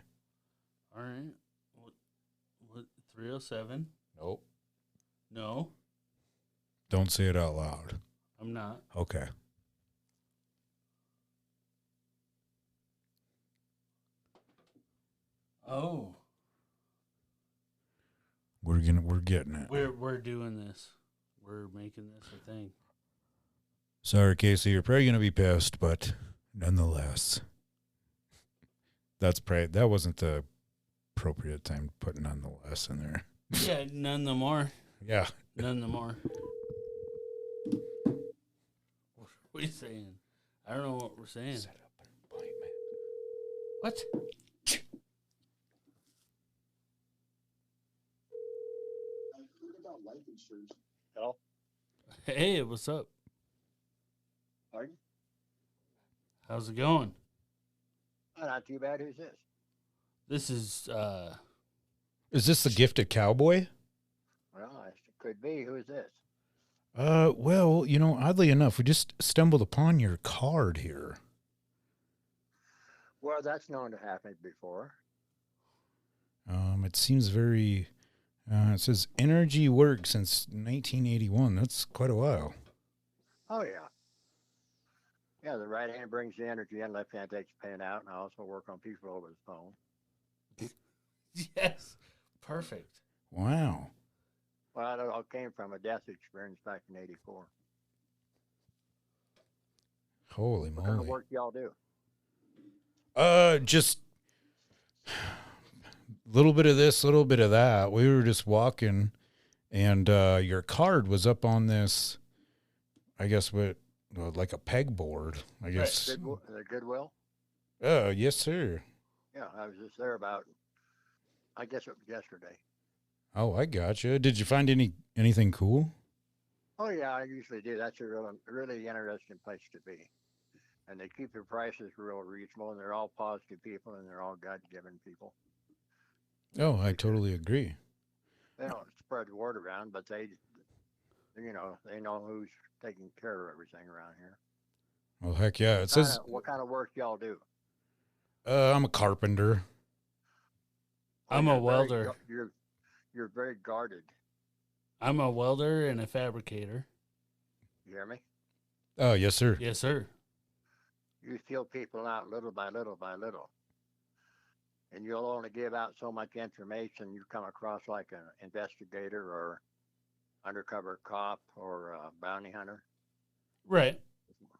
All right. What 307? Nope. No. Don't say it out loud. I'm not. Okay. Oh. We're getting it. We're doing this. We're making this a thing. Sorry, Casey, you're probably gonna be pissed, but nonetheless. That wasn't the appropriate time to put nonetheless in there. Yeah, none the more. Yeah. None the more. What are you saying? I don't know what we're saying. Set up an appointment. What? Hello? Hey, what's up? Pardon? How's it going? Oh, not too bad. Who's this? This is Is this the gifted cowboy? Well, it could be. Who is this? Well, oddly enough, we just stumbled upon your card here. Well, that's known to happen before. It seems very, it says energy work since 1981. That's quite a while. Oh, yeah. Yeah, the right hand brings the energy in, left hand takes the pain out, and I also work on people over the phone. yes, perfect. Wow. Well, it all came from a death experience back in '84. Holy What kind of moly. work y'all do? Just a little bit of this, a little bit of that. We were just walking, and your card was up on this, I guess, like a pegboard, I guess. The Goodwill? Yes, sir. Yeah, I was just there about, I guess it was yesterday. Oh, I gotcha. Did you find anything cool? Oh, yeah, I usually do. That's a really interesting place to be. And they keep their prices real reasonable, and they're all positive people, and they're all God-given people. Oh, I totally agree. They don't spread the word around, but they know who's taking care of everything around here. Well, heck yeah. It says, What kind of work y'all do? I'm a carpenter. I'm a welder. You're very guarded. I'm a welder and a fabricator. You hear me? Oh, yes, sir. Yes, sir. You feel people out little by little by little. And you'll only give out so much information. You come across like an investigator or undercover cop or a bounty hunter. Right.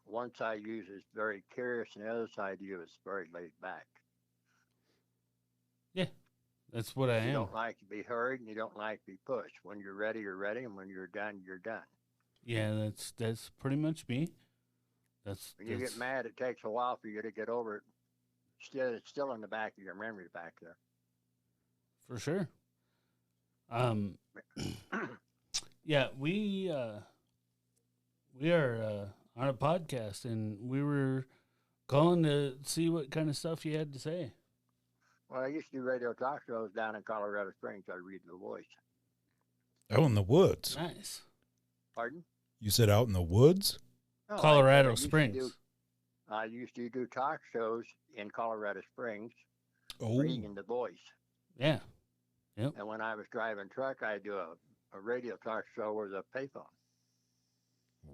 One side of you is very curious, and the other side of you is very laid back. Yeah, that's what I am. You don't like to be hurried, and you don't like to be pushed. When you're ready, you're ready, and when you're done, you're done. Yeah, that's pretty much me. When you get mad, it takes a while for you to get over it. It's still in the back of your memory back there. For sure. Yeah, we are on a podcast, and we were calling to see what kind of stuff you had to say. Well, I used to do radio talk shows down in Colorado Springs. I read The Voice. Out in the woods. Nice. Pardon? You said out in the woods? No, Colorado I used to Springs. I used to do talk shows in Colorado Springs, Oh. reading The Voice. Yeah. Yep. And when I was driving truck, I'd do a radio talk show with a payphone.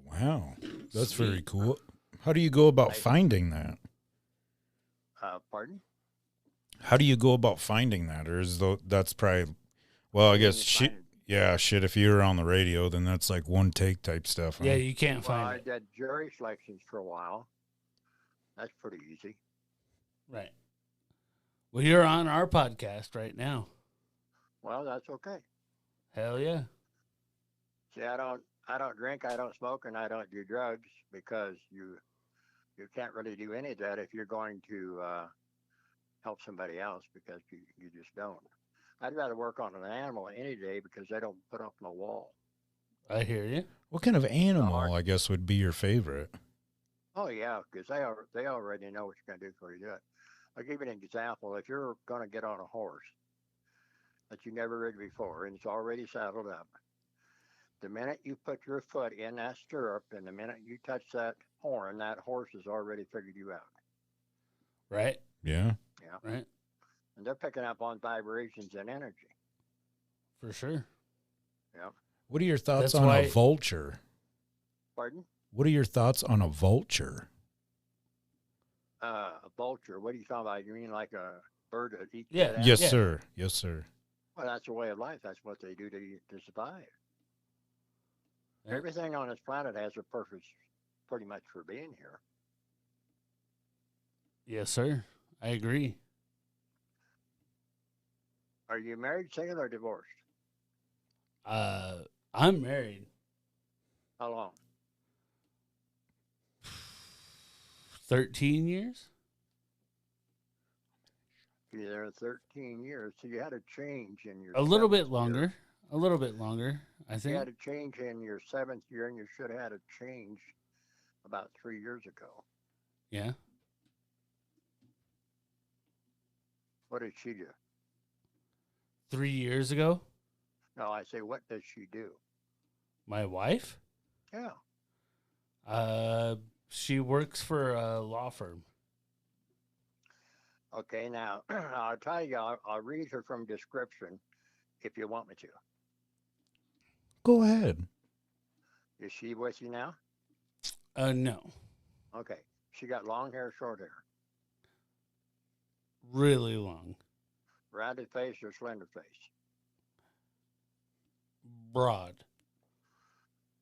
Wow. That's very cool. How do you go about finding that? Pardon? How do you go about finding that? Or that's probably, well, I guess shit. Yeah, shit. If you're on the radio, then that's like one take type stuff. Huh? Yeah, you can't Well, find I it. did jury selections for a while. That's pretty easy. Right. Well, you're on our podcast right now. Well, that's okay. Hell yeah. See, I don't I don't drink, I don't smoke, and I don't do drugs because you can't really do any of that if you're going to help somebody else because you just don't. I'd rather work on an animal any day because they don't put up no wall. I hear you. What kind of hard- animal, I guess, would be your favorite? Oh yeah, because they already know what you're going to do before you do it. I'll give you an example. If you're going to get on a horse that you never ridden before and it's already saddled up, the minute you put your foot in that stirrup and the minute you touch that horn, that horse has already figured you out. Right? Yeah. Yeah. Right? And they're picking up on vibrations and energy. For sure. Yeah. What are your thoughts That's on why- a vulture? Pardon? What are your thoughts on a vulture? A vulture. What are you talking about? You mean like a bird that eats Yeah. dead animals? Yes, Yeah. sir. Yes, sir. Well, that's a way of life. That's what they do to survive. Yeah. Everything on this planet has a purpose pretty much for being here. Yes, sir. I agree. Are you married, single, or divorced? I'm married. How long? 13 years? You're there 13 years, so you had a change in your. A little bit seventh year. longer. A little bit longer, I You think. had a change in your 7th year, and you should have had a change about 3 years ago. Yeah. What did she do? 3 years ago, No, I say, what does she do? my wife, Yeah. she works for a law firm. Okay, now I'll tell you, I'll read her from description if you want me to. Go ahead. Is she with you now? No. Okay. She got long hair, short hair, Really long. rounded face, or slender face. Broad.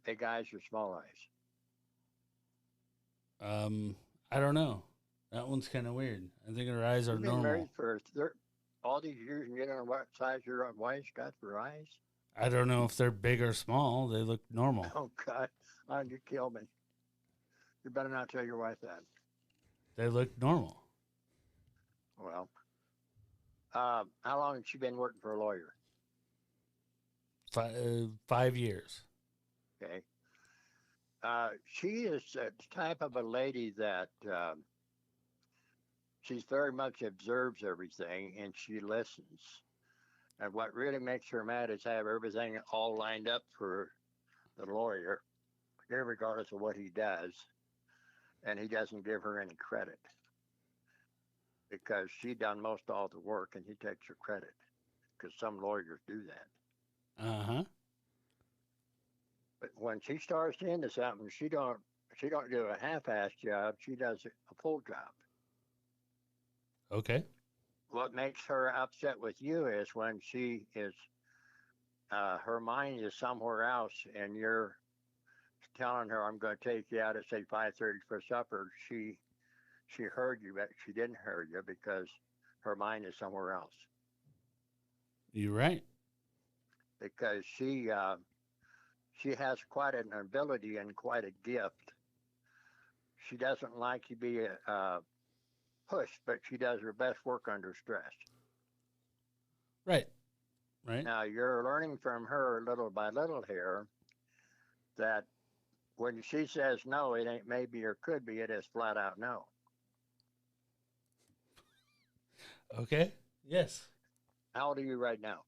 Big eyes or small eyes. I don't know. That one's kind of weird. I think her eyes are You've been normal. married for all these years, and you don't know what size your wife's got for eyes. I don't know if they're big or small. They look normal. Oh God, you kill me. You better not tell your wife that. They look normal. Well, how long has she been working for a lawyer? 5 years. Okay. She is the type of a lady that she's very much observes everything and she listens. And what really makes her mad is have everything all lined up for the lawyer, regardless of what he does, and he doesn't give her any credit because she done most all the work and he takes her credit because some lawyers do that. Uh-huh. But when she starts into something, she don't do a half-ass job. She does a full job. Okay. What makes her upset with you is when she is, her mind is somewhere else, and you're telling her, "I'm going to take you out at say 5:30 for supper." She heard you, but she didn't hear you because her mind is somewhere else. You're right. Because she has quite an ability and quite a gift. She doesn't like to be pushed, but she does her best work under stress. Right. Right. Now, you're learning from her little by little here that when she says no, it ain't maybe or could be, it is flat out no. Okay. Yes. How old are you right now?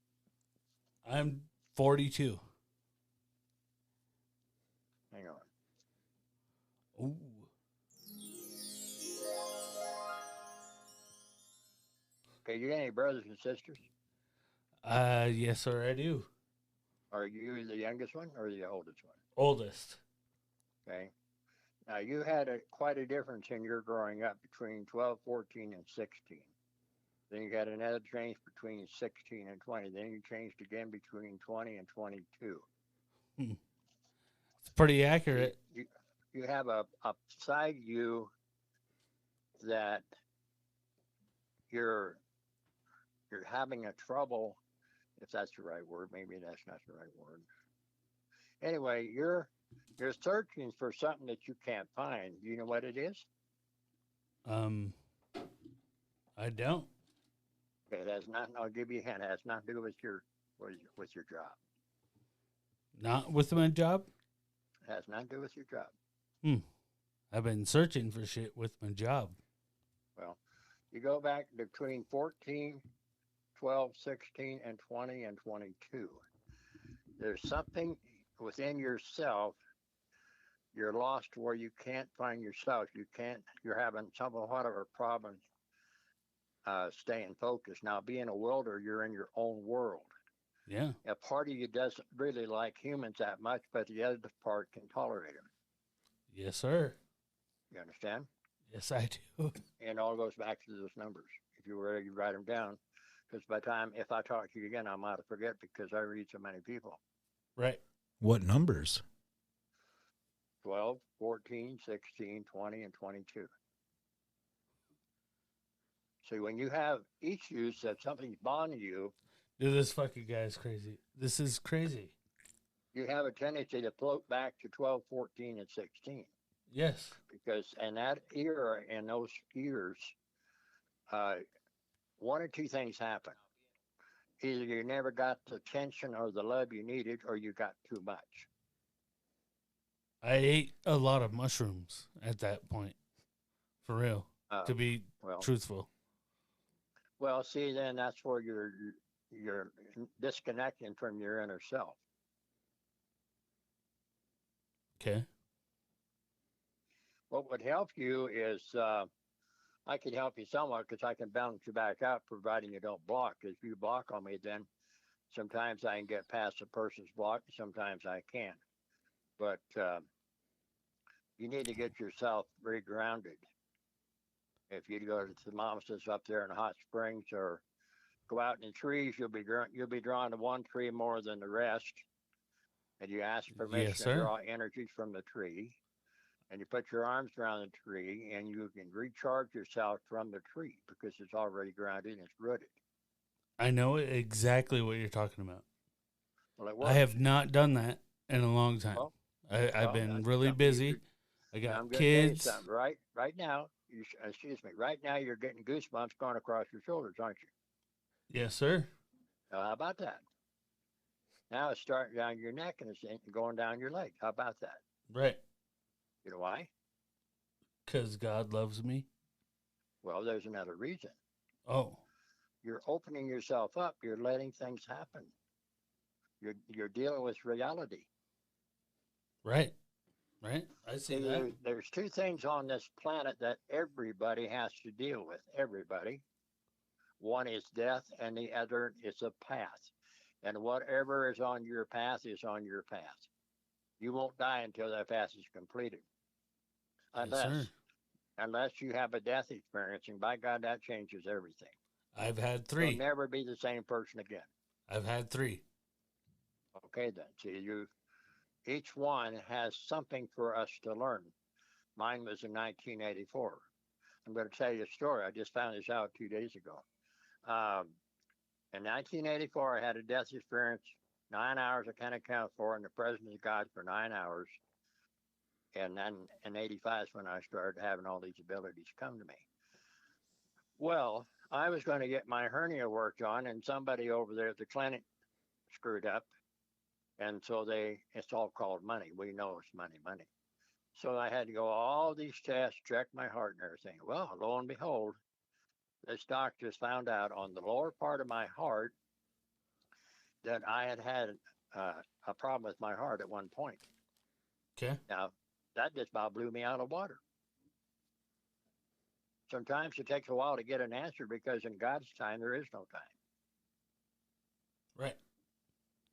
I'm 42. Hang on. Ooh. Okay, you got any brothers and sisters? Yes, sir, I do. Are you the youngest one or the oldest one? Oldest. Okay. Now, you had quite a difference in your growing up between 12, 14, and 16. Then you got another change between 16 and 20. Then you changed again between 20 and 22. It's pretty accurate. You have a side you that you're having a trouble, if that's the right word. Maybe that's not the right word. Anyway, you're searching for something that you can't find. You know what it is? I don't. It has nothing. I'll give you a hint. It has nothing to do with your job. Not with my job. It has nothing to do with your job. I've been searching for shit with my job. Well, you go back between 14, 12, 16, and 20 and 22. There's something within yourself. You're lost where you can't find yourself. You're having somewhat of a problem staying focused. Now, being a welder, you're in your own world. Yeah. A part of you doesn't really like humans that much, but the other part can tolerate them. Yes, sir. You understand? Yes, I do. And it all goes back to those numbers. If you were, you write them down. Because by the time, if I talk to you again, I might forget because I read so many people. Right. What numbers? 12, 14, 16, 20, and 22. See, when you have issues that something's bothering you, Dude, this fucking guy is crazy. This is crazy. you have a tendency to float back to 12, 14, and 16. Yes. Because in that era, in those years, one or two things happen. Either you never got the attention or the love you needed, or you got too much. I ate a lot of mushrooms at that point. For real. To be truthful. Well, see, then that's where you're disconnecting from your inner self. Okay. What would help you is I can help you somewhat because I can balance you back out, providing you don't block. If you block on me, then sometimes I can get past a person's block, sometimes I can't. But you need to get yourself regrounded. If you go to thermometers up there in the hot springs or go out in the trees, you'll be drawn to one tree more than the rest. And you ask permission Yes, to sir. draw energy from the tree. And you put your arms around the tree and you can recharge yourself from the tree because it's already grounded and it's rooted. I know exactly what you're talking about. Well, it works. I have not done that in a long time. Well, I've been that's really something you busy. should- I Now, I'm got gonna tell you kids. something. Right now, right now you're getting goosebumps going across your shoulders, aren't you? Yes, sir. Now, how about that? Now it's starting down your neck and it's going down your legs. How about that? Right. You know why? Because God loves me. Well, there's another reason. Oh. You're opening yourself up. You're letting things happen. You're dealing with reality. Right. Right. I see that. There's two things on this planet that everybody has to deal with. Everybody. One is death, and the other is a path. And whatever is on your path is on your path. You won't die until that path is completed. Unless you have a death experience, and by God, that changes everything. I've had 3. You'll never be the same person again. I've had 3. Okay, then. See, each one has something for us to learn. Mine was in 1984. I'm going to tell you a story. I just found this out 2 days ago. In 1984, I had a death experience, 9 hours I can't account for, in the presence of God for 9 hours. And then in 85 is when I started having all these abilities come to me. Well, I was going to get my hernia worked on, and somebody over there at the clinic screwed up. And so it's all called money. We know it's money. So I had to go all these tests, check my heart and everything. Well, lo and behold, this doctor found out on the lower part of my heart that I had a problem with my heart at one point. Okay. Now, that just about blew me out of water. Sometimes it takes a while to get an answer because in God's time, there is no time. Right.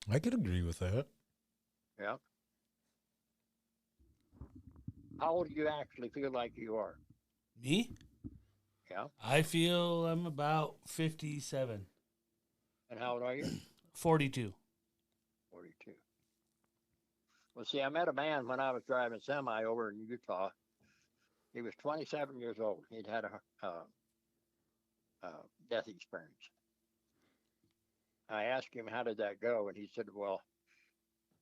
I could agree with that. Yeah. How old do you actually feel like you are? Me? Yeah. I feel I'm about 57. And how old are you? 42. 42. Well, see, I met a man when I was driving semi over in Utah. He was 27 years old. He'd had a death experience. I asked him, how did that go? And he said, well,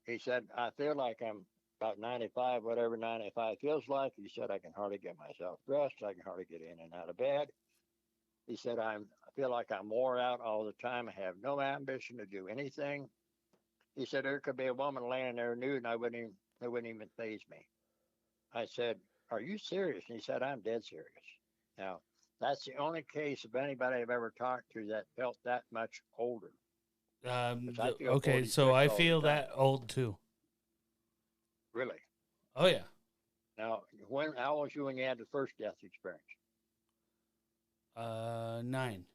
He said, I feel like I'm about 95, whatever 95 feels like. He said, I can hardly get myself dressed. I can hardly get in and out of bed. He said, I feel like I'm wore out all the time. I have no ambition to do anything. He said, there could be a woman laying there nude and it wouldn't even faze me. I said, are you serious? And he said, I'm dead serious. Now, that's the only case of anybody I've ever talked to that felt that much older. 'Cause I feel Okay, 46 so I all the feel time. that old too. Really? Oh yeah. Now, how old was you when you had the first death experience? 9.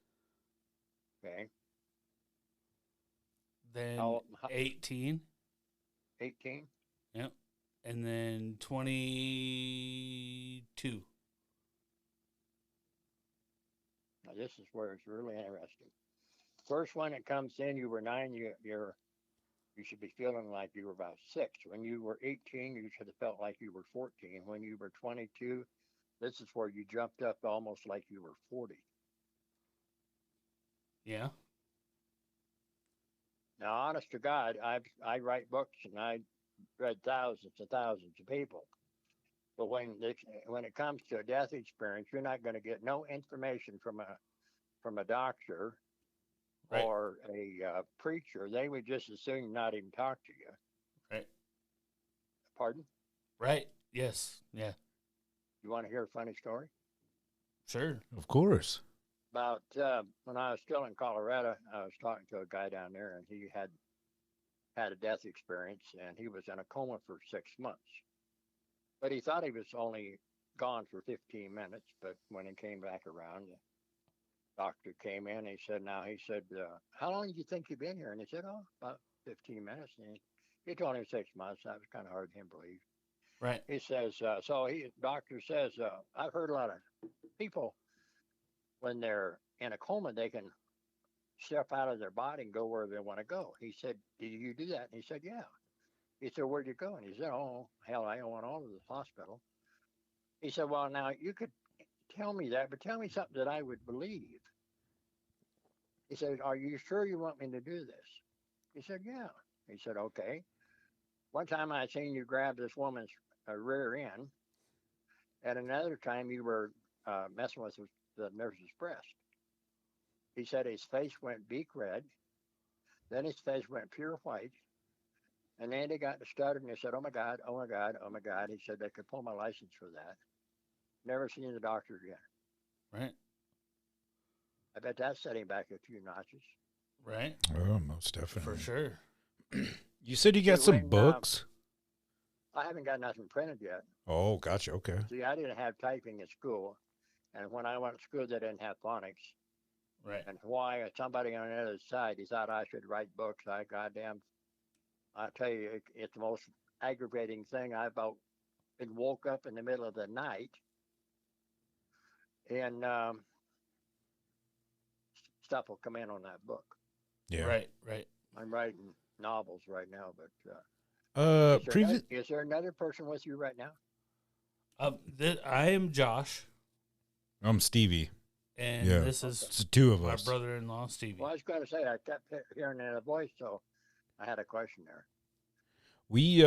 Okay. Then How, 18. 18? Yep. And then 22. Now, this is where it's really interesting. First one that comes in, you were 9. You should be feeling like you were about 6. When you were 18, you should have felt like you were 14. When you were 22, this is where you jumped up almost like you were 40. Yeah. Now, honest to God, I write books and I read thousands and thousands of people. But when it comes to a death experience, you're not going to get no information from a doctor Right. or a preacher. They would just as soon not even talk to you. Right. Pardon? Right. Yes. Yeah. You want to hear a funny story? Sure. Of course. About when I was still in Colorado, I was talking to a guy down there, and he had a death experience, and he was in a coma for 6 months. But he thought he was only gone for 15 minutes. But when he came back around, the doctor came in. He said, how long do you think you've been here? And he said, oh, about 15 minutes. And he told him 6 months. That was kind of hard for him to believe. Right. He says, doctor says, I've heard a lot of people, when they're in a coma, they can step out of their body and go where they want to go. He said, did you do that? And he said, yeah. He said, where'd you go? And he said, oh, hell, I went all to the hospital. He said, well, now you could tell me that, but tell me something that I would believe. He said, are you sure you want me to do this? He said, yeah. He said, okay. One time I seen you grab this woman's rear end, and another time you were messing with the nurse's breast. He said his face went beak red, then his face went pure white, and then he got to stuttering and he said, oh my God, oh my God, oh my God. He said they could pull my license for that. Never seen the doctor again. Right. I bet that set him back a few notches. Right. Oh, most definitely. For sure. You said you got See, some when, books? I haven't got nothing printed yet. Oh, gotcha. Okay. See, I didn't have typing at school. And when I went to school, they didn't have phonics. Right. And why somebody on the other side, he thought I should write books. I tell you, it's the most aggravating thing. I've about been woke up in the middle of the night and stuff will come in on that book. Yeah. Right. Right. I'm writing novels right now, but is there another person with you right now? I am Josh, I'm Stevie. and Yeah. this is It's the two of my us. brother-in-law, Stevie. Well, I was going to say, I kept hearing that voice, so I had a question there. We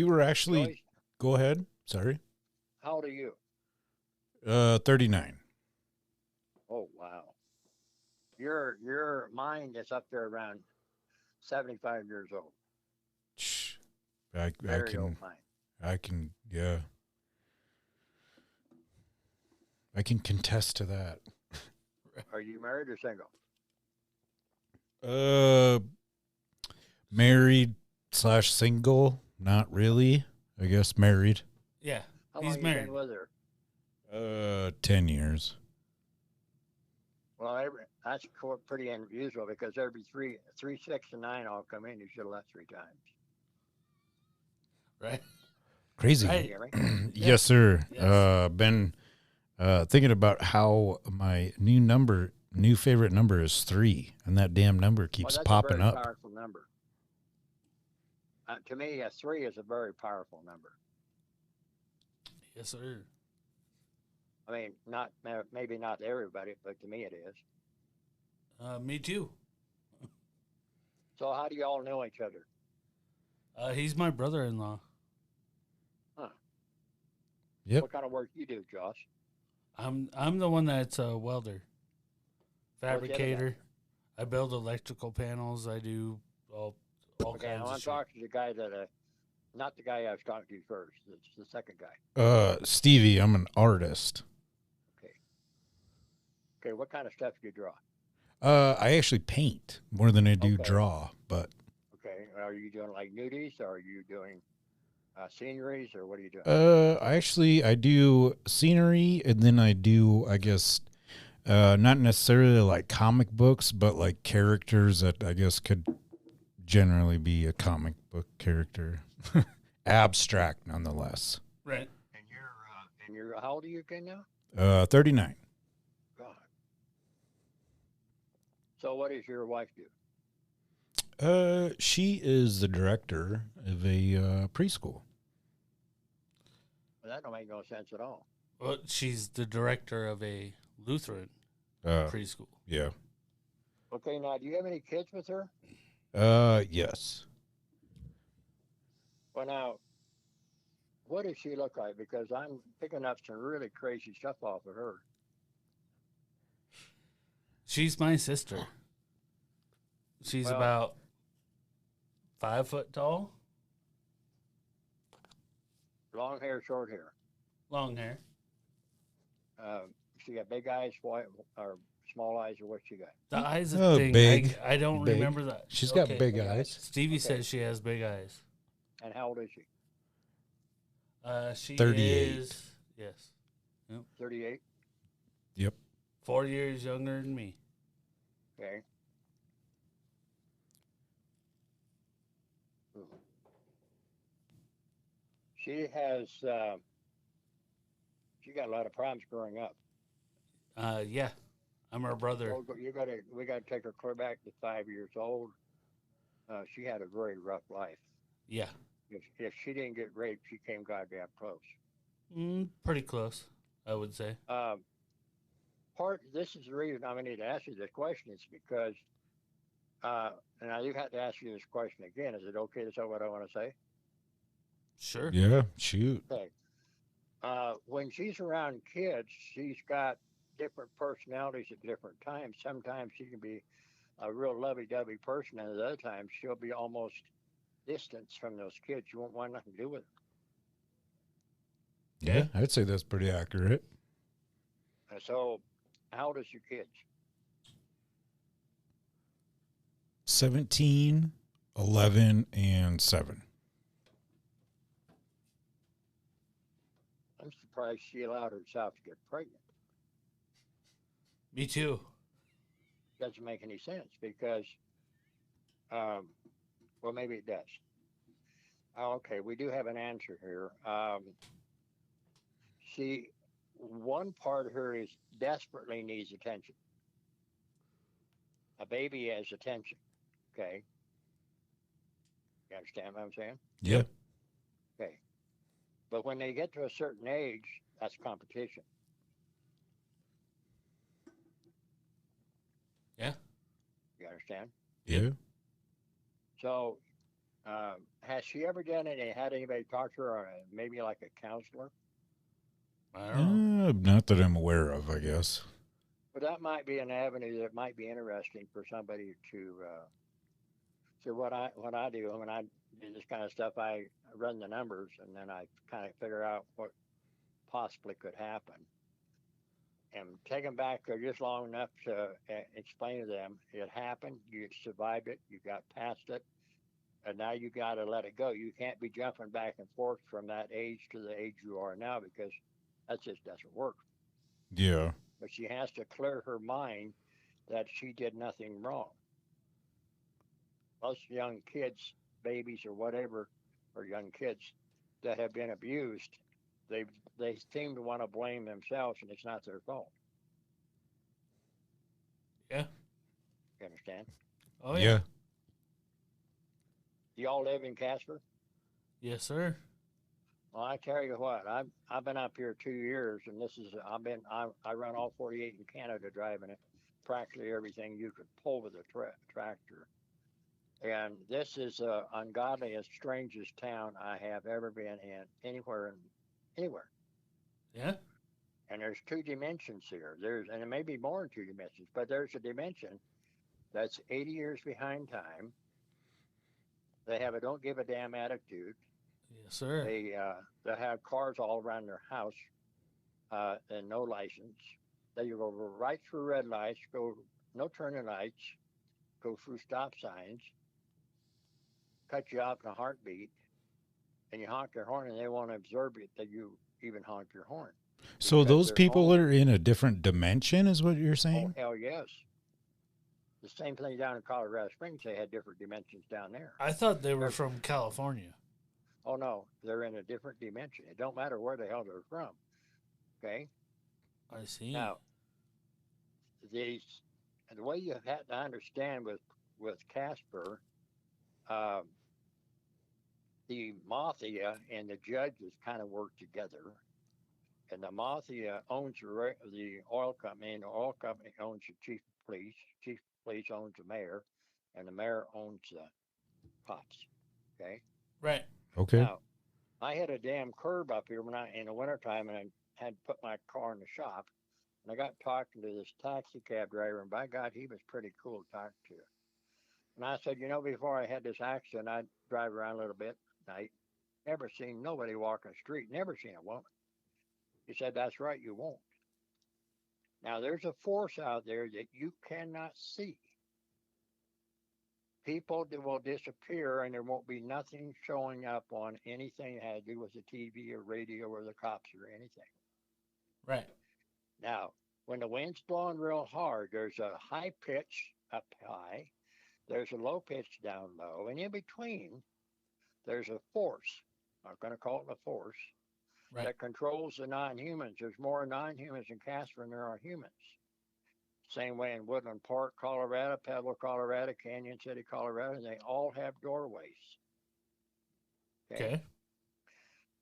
were actually Joyce, go ahead. Sorry. how old are you? 39. Oh, wow. Your mind is up there around 75 years old. Shh. I Very can old mind. yeah. I can contest to that. Are you married or single? Married / single, not really. I guess married. Yeah. How He's long married. you been with her? 10 years. Well, that's pretty unusual because every 3, 6, and 9 all come in. You should have left 3 times. Right. Crazy. Right. You hear me? Yes, sir. Yes. Been thinking about how my new favorite number is 3, and that damn number keeps Well, that's popping a very up. powerful number. To me, a 3 is a very powerful number. Yes, sir. I mean, maybe not everybody, but to me it is. Me too. So how do you all know each other? He's my brother-in-law. Yep. What kind of work you do, Josh? I'm the one that's a welder, What's the other guy? fabricator. I build electrical panels. I do all Okay, kinds now of I'm shit. talking to the guy that, not the guy I was talking to first. It's the second guy. Stevie, I'm an artist. Okay, what kind of stuff do you draw? I actually paint more than I do Okay. draw, but Okay, are you doing like nudies, or are you doing sceneries, or what are you doing? I do scenery, and then I do, I guess, not necessarily like comic books, but like characters that I guess could generally be a comic book character. Abstract, nonetheless. Right. And you're how old are you again now? 39. God. So what does your wife do? She is the director of a preschool. Well, that don't make no sense at all. Well, she's the director of a Lutheran preschool. Yeah. Okay, now do you have any kids with her? Yes. Well, now, what does she look like? Because I'm picking up some really crazy stuff off of her. She's my sister. She's Well- about 5 foot tall, Long hair, short hair. long hair. She got big eyes, white or small eyes, or what she got? The eyes Oh, thing. big. I don't Big. remember that. She's got Okay. big big eyes. Stevie Okay. says she has big eyes. And how old is she? She 38. is, yes, 38. 4 years younger than me. Okay. She has. She got a lot of problems growing up. Yeah, I'm her brother. So we gotta take her clear back to 5 years old. She had a very rough life. Yeah, If she didn't get raped, she came goddamn close. pretty close, I would say. This is the reason I'm gonna need to ask you this question. It's because, and I do have to ask you this question again. Is it okay to say what I want to say? Sure. Yeah, shoot. Okay. When she's around kids, she's got different personalities at different times. Sometimes she can be a real lovey-dovey person, and at other times she'll be almost distanced from those kids. You won't want nothing to do with them. Yeah, I'd say that's pretty accurate. And so, how old is your kids? 17, 11, and 7. I'm surprised she allowed herself to get pregnant. Me too. Doesn't make any sense because, well, maybe it does. Okay, we do have an answer here. One part of her is desperately needs attention. A baby has attention. Okay. You understand what I'm saying? Yeah. Okay. But when they get to a certain age, that's competition. Yeah. You understand? Yeah. So, has she ever done any? Had anybody talk to her, or maybe like a counselor? I don't know. Not that I'm aware of, I guess. But that might be an avenue that might be interesting for somebody to. So what I do when I do this kind of stuff, I run the numbers and then I kind of figure out what possibly could happen, and take them back there just long enough to explain to them it happened, you survived it, you got past it, and now you got to let it go. You can't be jumping back and forth from that age to the age you are now because that just doesn't work. Yeah. But she has to clear her mind that she did nothing wrong. Most young kids, babies or whatever, or young kids that have been abused, they seem to want to blame themselves, and it's not their fault. Yeah. You understand? Oh yeah. yeah. Do y'all live in Casper? Yes, sir. Well, I tell you what, I've been up here 2 years, and I run all 48 in Canada driving it, practically everything you could pull with a tractor. And this is the ungodliest, strangest town I have ever been in anywhere. Yeah. And there's two dimensions here. And it may be more than two dimensions, but there's a dimension that's 80 years behind time. They have a don't give a damn attitude. Yes, sir. They have cars all around their house and no license. They go right through red lights, go no turning lights, go through stop signs, cut you off in a heartbeat, and you honk your horn, and they won't observe it that you even honk your horn. So Because those they're people own. are in a different dimension, is what you're Oh, saying? hell yes. The same thing down in Colorado Springs. They had different dimensions down there. I thought they were from California. Oh, no. They're in a different dimension. It don't matter where the hell they're from. Okay? I see. Now, the way you have to understand with Casper, the mafia and the judges kind of work together. And the mafia owns the oil company, and the oil company owns the chief of police. Chief of police owns the mayor, and the mayor owns the cops. Okay? Right. Okay. Now, I had a damn curb up here in the wintertime, and I had to put my car in the shop. And I got talking to this taxi cab driver, and by God, he was pretty cool to talk to. And I said, before I had this accident, I'd drive around a little bit at night. Never seen nobody walking the street, never seen a woman. He said, that's right, you won't. Now, there's a force out there that you cannot see. People that will disappear, and there won't be nothing showing up on anything that had to do with the TV or radio or the cops or anything. Right. Now, when the wind's blowing real hard, there's a high pitch up high, there's a low pitch down low, and in between, there's a force. I'm going to call it a force. Right. That controls the non-humans. There's more non-humans in Casper than there are humans. Same way in Woodland Park, Colorado, Pueblo, Colorado, Canyon City, Colorado, they all have doorways. Okay.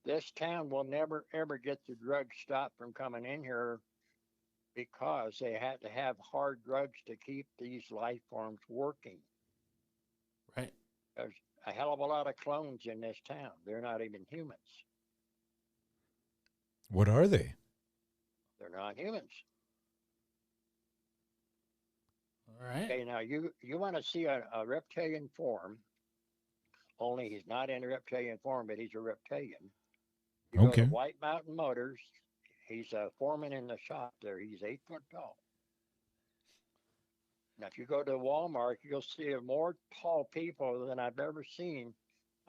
This town will never, ever get the drugs stopped from coming in here because they had to have hard drugs to keep these life forms working. Right. There's a hell of a lot of clones in this town. They're not even humans. What are they? They're not humans. All right. Okay, now you want to see a reptilian form, only he's not in a reptilian form, but he's a reptilian. You go to Okay. White Mountain Motors. He's a foreman in the shop there. He's 8 foot tall. Now, if you go to Walmart, you'll see more tall people than I've ever seen.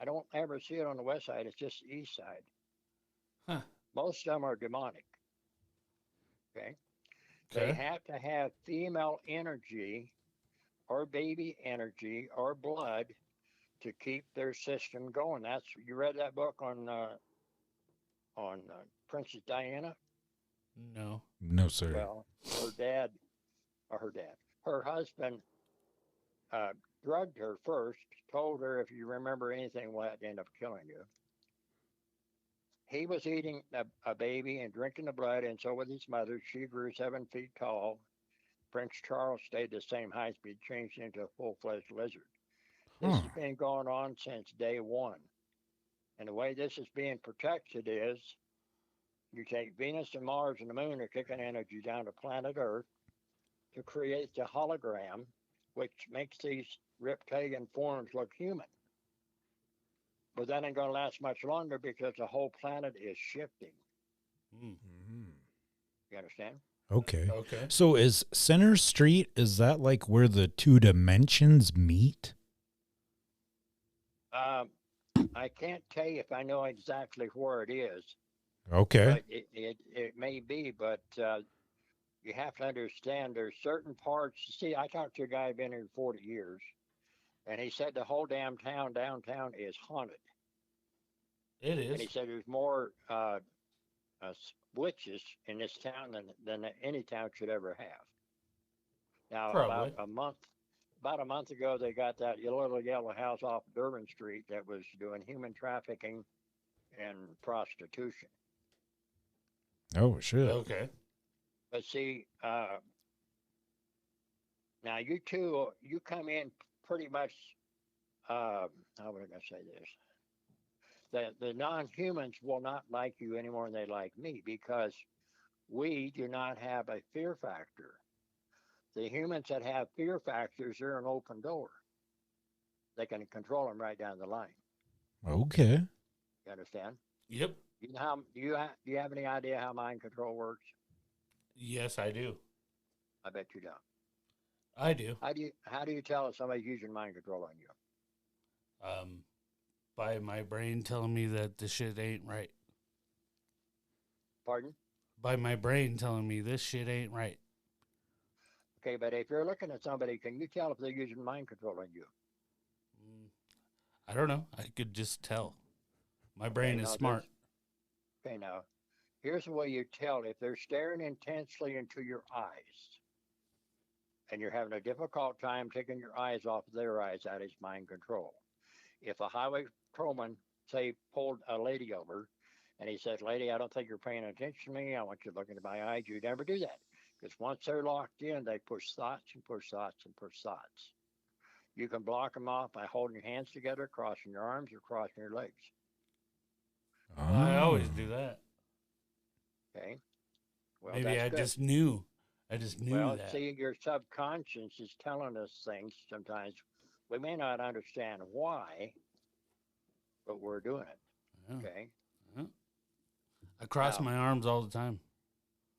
I don't ever see it on the west side. It's just the east side. Huh. Most of them are demonic. Okay? They have to have female energy or baby energy or blood to keep their system going. You read that book on Princess Diana? No. No, sir. Well, her husband drugged her first, told her, if you remember anything, will end up killing you. He was eating a baby and drinking the blood, and so was his mother. She grew 7 feet tall. Prince Charles stayed the same height, but he changed into a full-fledged lizard. This has been going on since day one. And the way this is being protected is you take Venus and Mars and the moon are kicking energy down to planet Earth to create the hologram, which makes these reptilian forms look human. But that ain't going to last much longer because the whole planet is shifting. Mm-hmm. You understand? Okay. Okay. So is Center Street, is that like where the two dimensions meet? I can't tell you if I know exactly where it is. Okay. But it may be, but you have to understand there's certain parts. See, I talked to a guy who's been here 40 years, and he said the whole damn downtown is haunted. It is. And he said there's more witches in this town than any town should ever have. Now, Probably. about a month ago, they got that little yellow house off Durban Street that was doing human trafficking and prostitution. Oh, shit. Okay. But see, now you come in pretty much how would I say this? The non-humans will not like you any more than they like me because we do not have a fear factor. The humans that have fear factors, they're an open door. They can control them right down the line. Okay. You understand? Yep. You know how, do you have any idea how mind control works? Yes, I do. I bet you don't. I do. How do you tell if somebody's using mind control on you? By my brain telling me that this shit ain't right. Pardon? By my brain telling me this shit ain't right. Okay, but if you're looking at somebody, can you tell if they're using mind control on you? I don't know. I could just tell. My brain is smart. Okay, now, here's the way you tell if they're staring intensely into your eyes and you're having a difficult time taking your eyes off of their eyes, that is mind control. If a highway patrolman, say, pulled a lady over and he said, "Lady, I don't think you're paying attention to me. I want you to look into my eyes." You never do that. Because once they're locked in, they push thoughts and push thoughts and push thoughts. You can block them off by holding your hands together, crossing your arms, or crossing your legs. I always do that. Okay. Well, Maybe that's I good. just knew. I just knew Well, that. see, your subconscious is telling us things sometimes. We may not understand why, but we're doing it. Yeah. Okay. Yeah. I cross Now, my arms all the time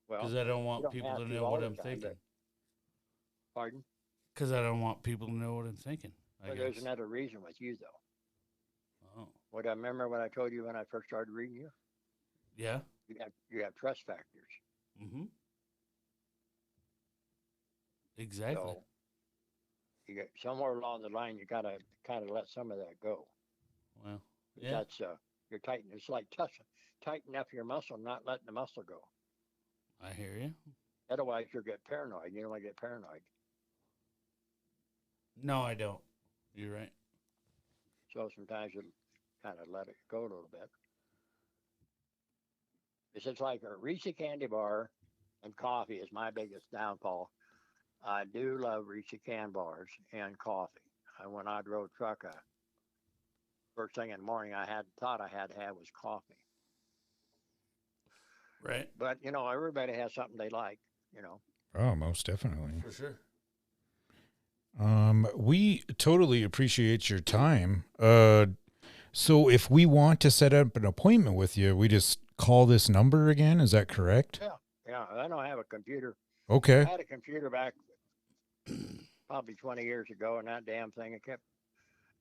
well, because I don't you want don't people have to to know all what the I'm time, thinking. Pardon? Because I don't want people to know what I'm thinking. But there's another reason with you, though. Oh. What I remember what I told you when I first started reading you? Yeah. You have trust factors. Mm-hmm. Exactly. So you get somewhere along the line, you got to kind of let some of that go. Well, yeah. That's you're tightening. It's like tighten up your muscle, not letting the muscle go. I hear you. Otherwise, you'll get paranoid. You don't want to get paranoid. No, I don't. You're right. So sometimes you kind of let it go a little bit. It's just like a Reese candy bar and coffee is my biggest downfall. I do love Reese can bars and coffee. When I drove truck, first thing in the morning I thought I had to have was coffee. Right. But everybody has something they like. Oh, most definitely. For sure. We totally appreciate your time. So if we want to set up an appointment with you, we just call this number again. Is that correct? Yeah. I don't have a computer. Okay. I had a computer back probably 20 years ago, and that damn thing, it kept,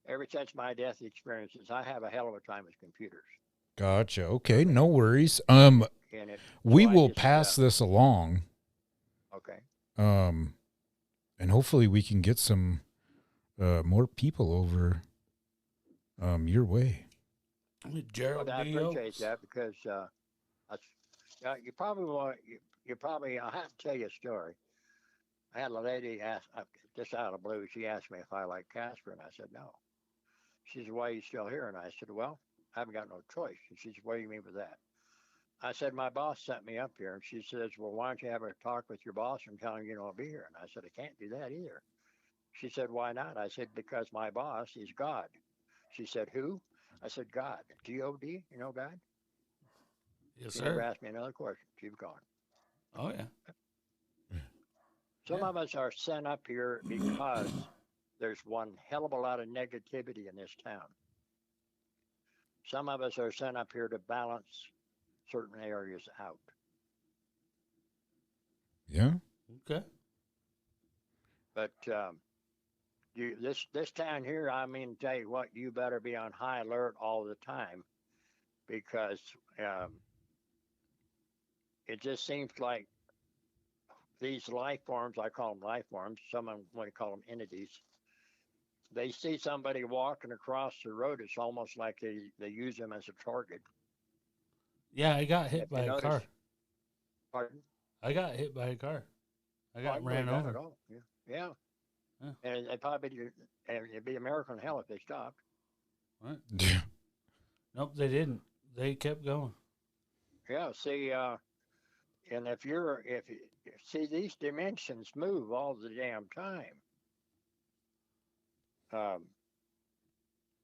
ever since my death experiences, I have a hell of a time with computers. Gotcha. Okay, no worries. We will pass this along. Okay. And hopefully we can get some more people over your way. Gerald, I appreciate that because you probably I'll have to tell you a story. I had a lady ask just out of the blue. She asked me if I like Casper, and I said no. She said, "Why are you still here?" And I said, "Well, I haven't got no choice." And she said, "What do you mean with that?" I said, "My boss sent me up here." And she says, "Well, why don't you have a talk with your boss and tell him you don't be here?" And I said, "I can't do that either." She said, "Why not?" I said, "Because my boss is God." She said, "Who?" I said, "God. G-O-D. You know God?" Yes, She sir. never asked me another question. She's gone. Oh, yeah. Some of us are sent up here because there's one hell of a lot of negativity in this town. Some of us are sent up here to balance certain areas out. Yeah. Okay. But this town here, I mean, tell you what, you better be on high alert all the time because it just seems like these life forms, I call them life forms, some want to call them entities. They see somebody walking across the road, it's almost like they use them as a target. Yeah, I got hit by a car. Pardon? I got hit by a car. I got ran over. Yeah. And they probably do, and it'd be a miracle in hell if they stopped. Right. Yeah. Nope, they didn't. They kept going. Yeah. See, and if see, these dimensions move all the damn time.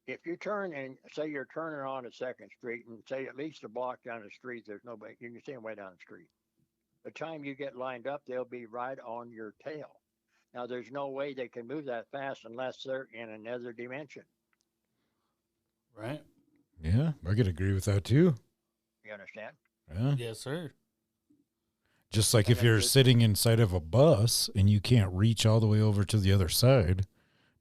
if you turn and say you're turning on a second street and say at least a block down the street, there's nobody, you can see them way down the street. The time you get lined up, they'll be right on your tail. Now, there's no way they can move that fast unless they're in another dimension. Right? Yeah, I could agree with that too. You understand? Yeah. Yes, sir. Just like And if you're sitting inside of a bus and you can't reach all the way over to the other side,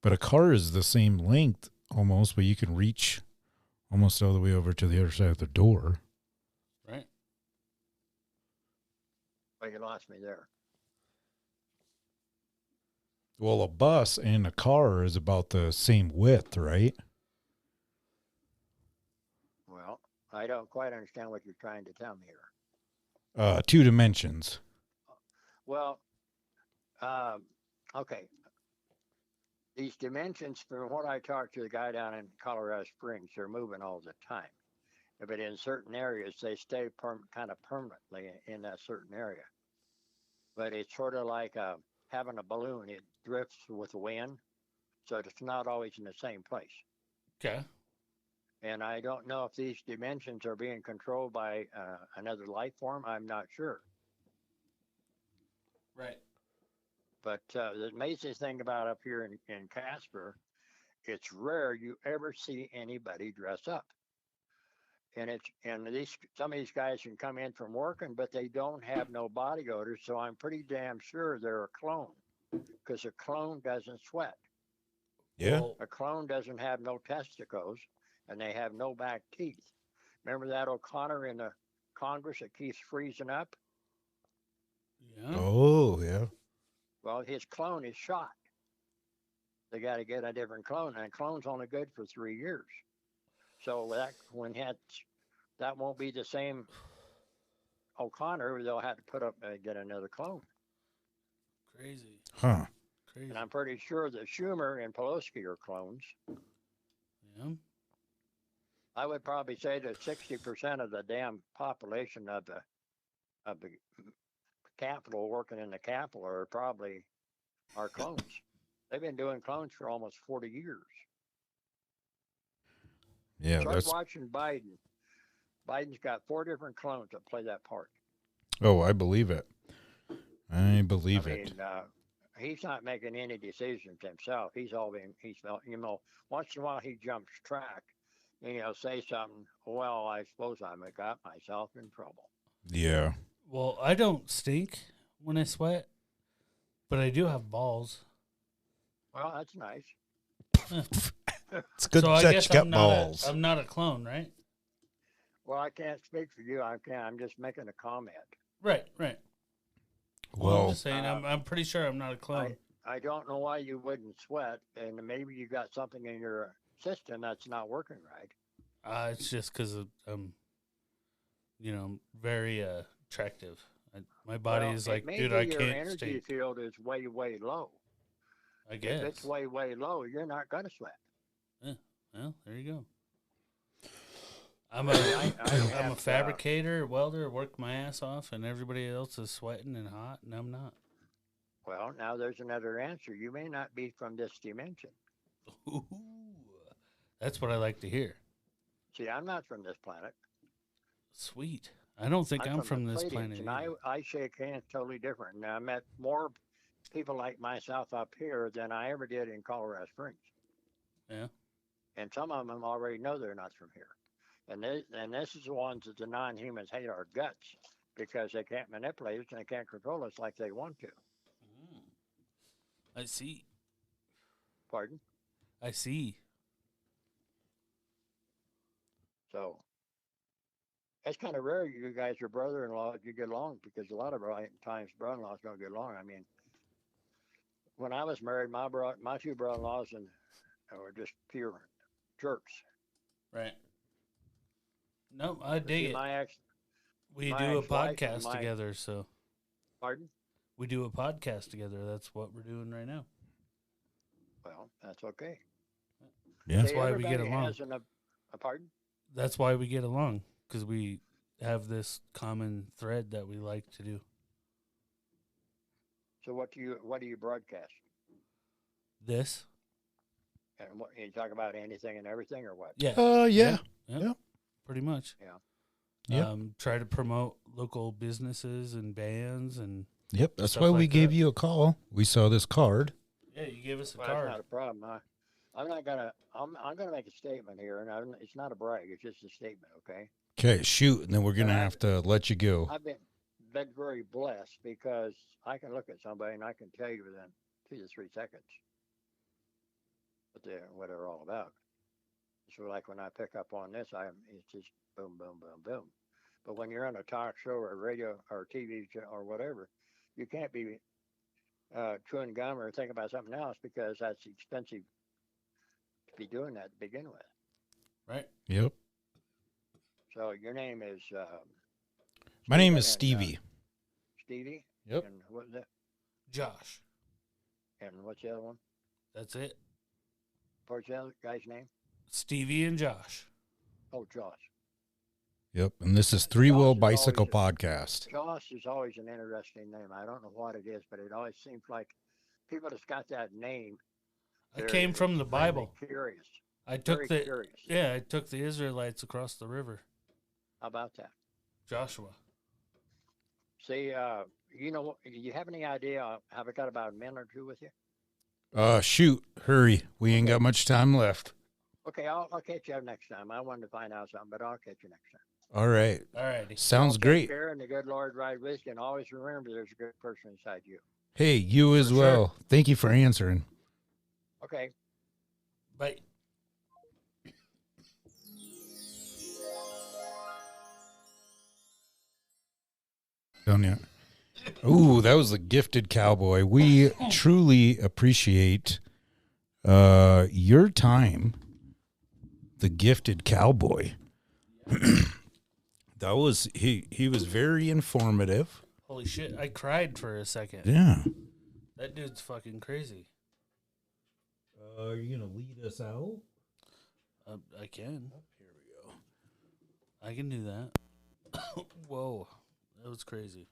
but a car is the same length almost, but you can reach almost all the way over to the other side of the door. Right. Well, you lost me there. Well, a bus and a car is about the same width, right? Well, I don't quite understand what you're trying to tell me here. 2 dimensions. Well, okay. These dimensions, from what I talked to the guy down in Colorado Springs, they're moving all the time. But in certain areas, they stay kind of permanently in that certain area. But it's sort of like having a balloon. It drifts with the wind, so it's not always in the same place. Okay. And I don't know if these dimensions are being controlled by another life form. I'm not sure. Right. But the amazing thing about up here in Casper, it's rare you ever see anybody dress up. And some of these guys can come in from working, but they don't have no body odor. So I'm pretty damn sure they're a clone, because a clone doesn't sweat. Yeah. Well, A clone doesn't have no testicles, and they have no back teeth. Remember that O'Connor in the Congress that keeps freezing up? yeah. Oh, yeah. Well, his clone is shot. They got to get a different clone, and a clone's only good for 3 years. So that won't be the same O'Connor. They'll have to get another clone. Crazy. Huh. Crazy. And I'm pretty sure that Schumer and Pelosi are clones. Yeah. I would probably say that 60% of the damn population of the Capitol working in the Capitol are probably our clones. They've been doing clones for almost 40 years. Yeah, Start watching Biden. Biden's got 4 different clones that play that part. Oh, I believe it. He's not making any decisions himself. Once in a while he jumps track and he'll say something. Well, I suppose I got myself in trouble. Yeah. Well, I don't stink when I sweat, but I do have balls. Well, that's nice. It's good So I that guess you got balls. I'm not a clone, right? Well, I can't speak for you. I'm just making a comment. Right. Well, I'm just saying, I'm pretty sure I'm not a clone. I don't know why you wouldn't sweat, and maybe you got something in your system that's not working right. It's just because I'm, very attractive. My body is like, dude, I your can't energy stink. field is way, way low. I guess. If it's way, way low, you're not going to sweat. Yeah. Well, there you go. I'm a fabricator, welder, work my ass off, and everybody else is sweating and hot, and I'm not. Well, now there's another answer. You may not be from this dimension. Ooh, that's what I like to hear. See, I'm not from this planet. Sweet. I don't think I'm from the this Pleiadians, planet. And either. I shake hands totally different. Now, I met more people like myself up here than I ever did in Colorado Springs. Yeah. And some of them already know they're not from here. And this is the ones that the non-humans hate our guts because they can't manipulate us and they can't control us like they want to. I see. Pardon? I see. So it's kind of rare you guys are brother-in-law you get along, because a lot of times brother-in-laws don't get along. I mean, when I was married, my 2 brother-in-laws were just pure jerks. Right. No, I dig it. We my do a ex-wife podcast together, so. Pardon? We do a podcast together. That's what we're doing right now. Well, that's okay. Yeah. That's why we get Everybody along. has pardon? That's why we get along, because we have this common thread that we like to do. So what do you broadcast? This? And what you talk about anything and everything, or what? Yeah. Yeah. Yep. Pretty much. Yeah. Yep. Try to promote local businesses and bands and. Yep. That's Stuff why we like gave that. you a call. We saw this card. Yeah, you gave us a Well, card. that's not a problem. I'm not gonna. I'm gonna make a statement here, and it's not a brag. It's just a statement. Okay. Okay, shoot, and then we're gonna Well, have to let you go. I've been very blessed because I can look at somebody and I can tell you within 2 to 3 seconds what they're all about. So like when I pick up on this, it's just boom, boom, boom, boom. But when you're on a talk show or radio or TV show or whatever, you can't be chewing gum or thinking about something else because that's expensive to be doing that to begin with. Right. Yep. So your name is. My name is Stephen Stevie. Stevie. Yep. And what's that? Josh. And what's the other one? That's it. What's the other guy's name? Stevie and Josh. Oh, Josh. Yep. And this is Three Wheel Josh is Bicycle always Podcast. Josh is always an interesting name. I don't know what it is, but it always seems like people that's got that name. I came from the Bible. Curious. I took Very curious. I took the Israelites across the river. How about that? Joshua. See, you know, do you have any idea? Have I got about a minute or two with you? Shoot, hurry. We ain't got much time left. Okay, I'll catch you next time. I wanted to find out something, but I'll catch you next time. All right. All righty. Sounds Take great. care, and the good Lord ride with you, and always remember there's a good person inside you. Hey, you as For well. sure. Thank you for answering. Okay. Bye. Don't you? Ooh, that was the gifted cowboy. We truly appreciate your time. The gifted cowboy. That was he was very informative. Holy shit. I cried for a second. Yeah. That dude's fucking crazy. Are you gonna lead us out? I can. Here we go. I can do that. Whoa. That was crazy.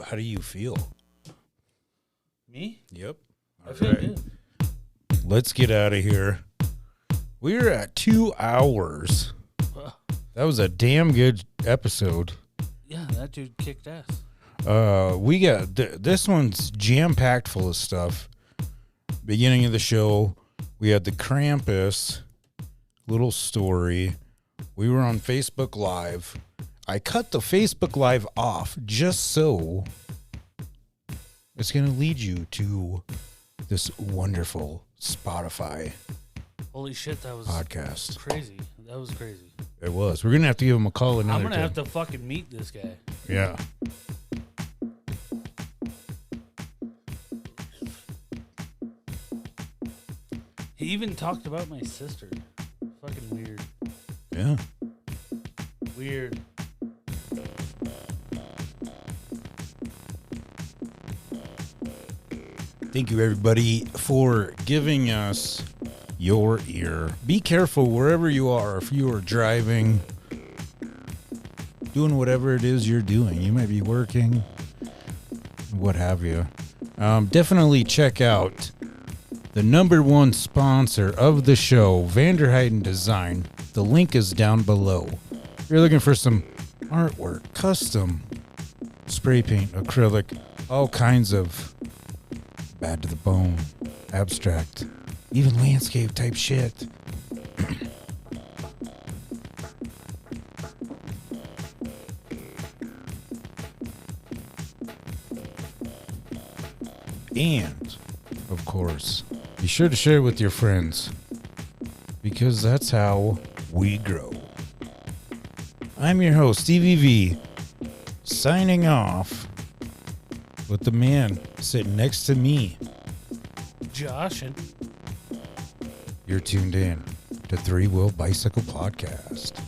How do you feel? Me? Yep. I feel good. Let's get out of here. We're at 2 hours. That was a damn good episode. Yeah, that dude kicked ass. We got this one's jam packed full of stuff. Beginning of the show, we had the Krampus little story. We were on Facebook Live. I cut the Facebook Live off just so it's going to lead you to this wonderful Spotify Holy shit, that was podcast. crazy. That was crazy. It was. We're going to have to give him a call another I'm going to time. have to fucking meet this guy. Yeah. He even talked about my sister. Fucking weird. Yeah. Weird. Thank you, everybody, for giving us your ear. Be careful wherever you are. If you are driving, doing whatever it is you're doing, you might be working, what have you. Definitely check out the #1 sponsor of the show, Vanderheiden Design. The link is down below. If you're looking for some artwork, custom, spray paint, acrylic, all kinds of bad to the bone, abstract, even landscape type shit. And, of course, be sure to share it with your friends, because that's how we grow. I'm your host, Stevie V, signing off with the man sitting next to me. Josh and You're tuned in to Three Wheel Bicycle Podcast.